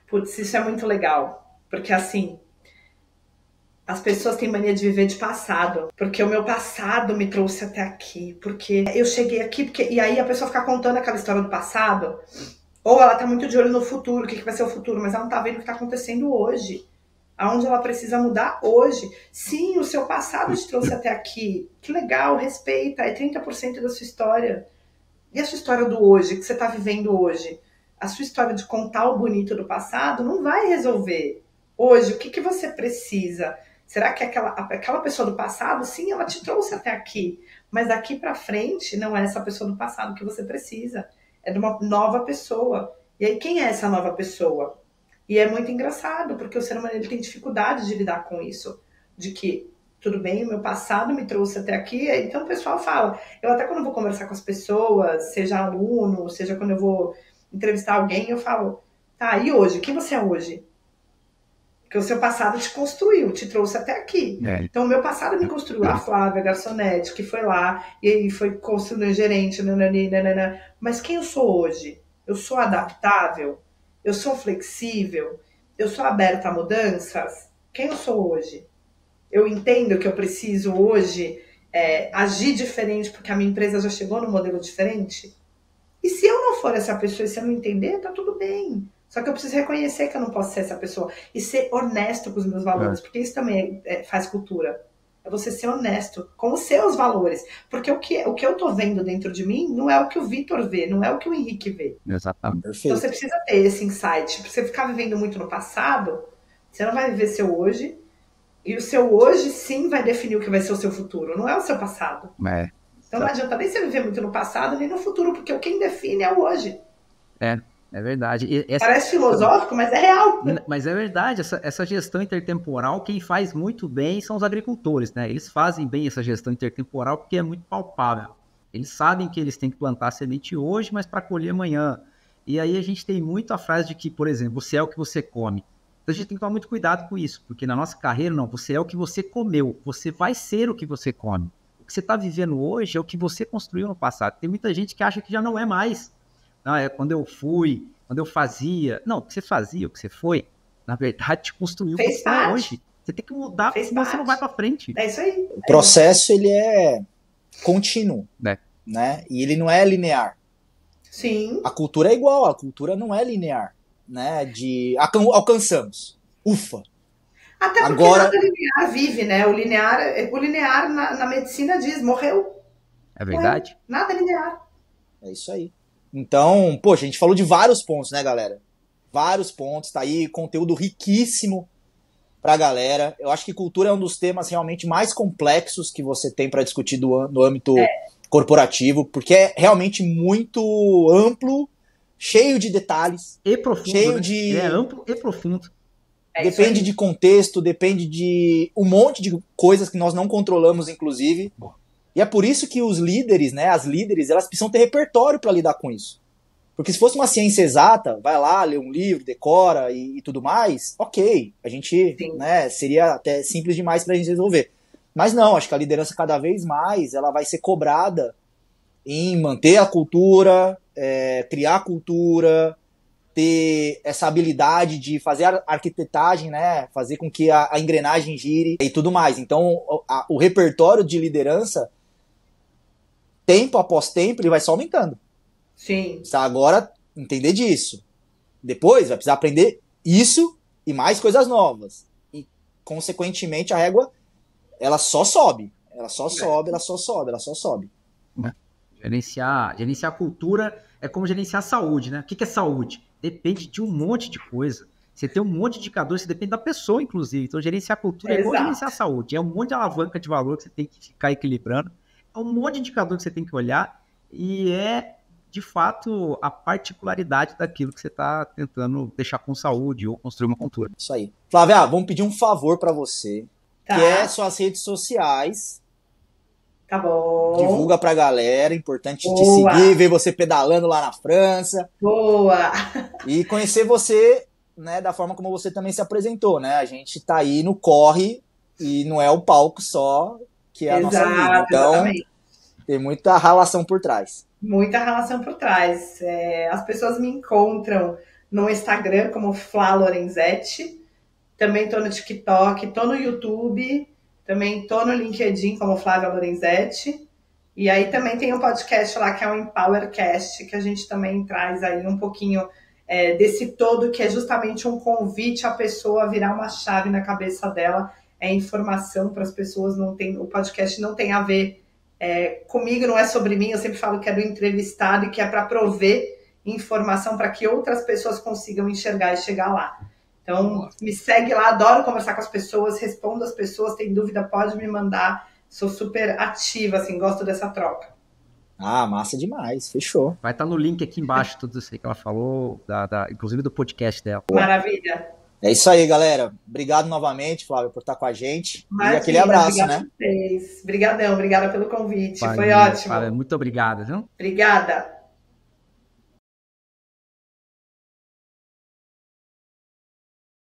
Putz, isso é muito legal. Porque assim, as pessoas têm mania de viver de passado. Porque o meu passado me trouxe até aqui. Porque eu cheguei aqui. E aí a pessoa fica contando aquela história do passado. Ou ela tá muito de olho no futuro, o que vai ser o futuro. Mas ela não tá vendo o que tá acontecendo hoje. Aonde ela precisa mudar hoje. Sim, o seu passado te trouxe até aqui. Que legal, respeita. É 30% da sua história. E a sua história do hoje, que você tá vivendo hoje? A sua história de contar o bonito do passado não vai resolver. Hoje, o que você precisa? Será que aquela pessoa do passado, sim, ela te trouxe até aqui. Mas daqui pra frente, não é essa pessoa do passado que você precisa. É de uma nova pessoa. E aí, quem é essa nova pessoa? E é muito engraçado, porque o ser humano ele tem dificuldade de lidar com isso. De que, tudo bem, o meu passado me trouxe até aqui. Então o pessoal fala. Eu até quando vou conversar com as pessoas, seja aluno, seja quando eu vou entrevistar alguém, eu falo, tá, e hoje? Quem você é hoje? Porque o seu passado te construiu, te trouxe até aqui. Então o meu passado me construiu. A Flávia garçonete, que foi lá, e aí foi construindo gerente, nananana. Mas quem eu sou hoje? Eu sou adaptável? Eu sou flexível? Eu sou aberta a mudanças? Quem eu sou hoje? Eu entendo que eu preciso hoje agir diferente porque a minha empresa já chegou no modelo diferente? E se eu não for essa pessoa e se eu não entender, tá tudo bem. Só que eu preciso reconhecer que eu não posso ser essa pessoa. E ser honesto com os meus valores. Porque isso também faz cultura. É você ser honesto com os seus valores. Porque o que eu tô vendo dentro de mim não é o que o Vitor vê, não é o que o Henrique vê. Exatamente. Então você precisa ter esse insight. Se você ficar vivendo muito no passado, você não vai viver seu hoje. E o seu hoje, sim, vai definir o que vai ser o seu futuro. Não é o seu passado. Então não adianta nem você viver muito no passado, nem no futuro. Porque quem define é o hoje. É verdade. Parece filosófico, mas é real. Mas é verdade, essa gestão intertemporal, quem faz muito bem são os agricultores, né? Eles fazem bem essa gestão intertemporal porque é muito palpável. Eles sabem que eles têm que plantar semente hoje, mas para colher amanhã. E aí a gente tem muito a frase de que, por exemplo, você é o que você come. Então a gente tem que tomar muito cuidado com isso, porque na nossa carreira, não, você é o que você comeu, você vai ser o que você come. O que você está vivendo hoje é o que você construiu no passado. Tem muita gente que acha que já não é mais. Não, é quando eu fui, quando eu fazia. Não, o que você fazia, o que você foi, na verdade, te construiu o que você é hoje. Você tem que mudar, porque senão você não vai para frente. É isso aí. O processo, ele é contínuo, né? E ele não é linear. Sim. A cultura é igual, a cultura não é linear, né? Alcançamos. Ufa. Até porque agora nada linear vive, né? O linear na medicina diz, morreu. É verdade? Morreu. Nada linear. É isso aí. Então, poxa, a gente falou de vários pontos, né, galera? Vários pontos, tá aí, conteúdo riquíssimo pra galera. Eu acho que cultura é um dos temas realmente mais complexos que você tem para discutir no âmbito corporativo, porque é realmente muito amplo, cheio de detalhes. E profundo, cheio né? de... É amplo e profundo. Depende de contexto, depende de um monte de coisas que nós não controlamos, inclusive. E é por isso que os líderes, né, as líderes, elas precisam ter repertório para lidar com isso. Porque se fosse uma ciência exata, vai lá, lê um livro, decora e tudo mais, ok, a gente, né, seria até simples demais pra gente resolver. Mas não, acho que a liderança cada vez mais, ela vai ser cobrada em manter a cultura, criar cultura, ter essa habilidade de fazer a arquitetagem, né, fazer com que a engrenagem gire e tudo mais. Então, o repertório de liderança, tempo após tempo, ele vai só aumentando. Sim. Precisa agora entender disso. Depois vai precisar aprender isso e mais coisas novas. E, consequentemente, a régua, ela só sobe. Ela só sobe, ela só sobe, ela só sobe. Gerenciar a cultura é como gerenciar a saúde, né? O que é saúde? Depende de um monte de coisa. Você tem um monte de indicadores, você depende da pessoa, inclusive. Então, gerenciar a cultura é igual gerenciar a saúde. É um monte de alavanca de valor que você tem que ficar equilibrando. É um monte de indicador que você tem que olhar e de fato, a particularidade daquilo que você está tentando deixar com saúde ou construir uma cultura. Isso aí. Flávia, vamos pedir um favor para você, que é suas redes sociais. Tá bom. Divulga pra galera, importante te seguir, ver você pedalando lá na França. Boa! E conhecer você, né, da forma como você também se apresentou, né? A gente tá aí no corre e não é o palco só que é a nossa vida. Então, exatamente. Tem muita relação por trás. Muita relação por trás. As pessoas me encontram no Instagram como Flá Lorenzetti. Também tô no TikTok, tô no YouTube. Também tô no LinkedIn como Flávia Lorenzetti. E aí também tem um podcast lá que é o Empowercast, que a gente também traz aí um pouquinho desse todo, que é justamente um convite à pessoa a virar uma chave na cabeça dela. É informação para as pessoas. O podcast não tem a ver comigo, não é sobre mim. Eu sempre falo que é do entrevistado e que é para prover informação para que outras pessoas consigam enxergar e chegar lá. Então, me segue lá, adoro conversar com as pessoas, respondo as pessoas, tem dúvida, pode me mandar. Sou super ativa, assim, gosto dessa troca. Ah, massa demais, fechou. Vai estar no link aqui embaixo, tudo isso aí que ela falou, inclusive do podcast dela. Maravilha. É isso aí, galera. Obrigado novamente, Flávia, por estar com a gente. Imagina, e aquele abraço, né? Obrigadão, obrigada pelo convite. Foi ótimo. Muito obrigado, viu? Obrigada.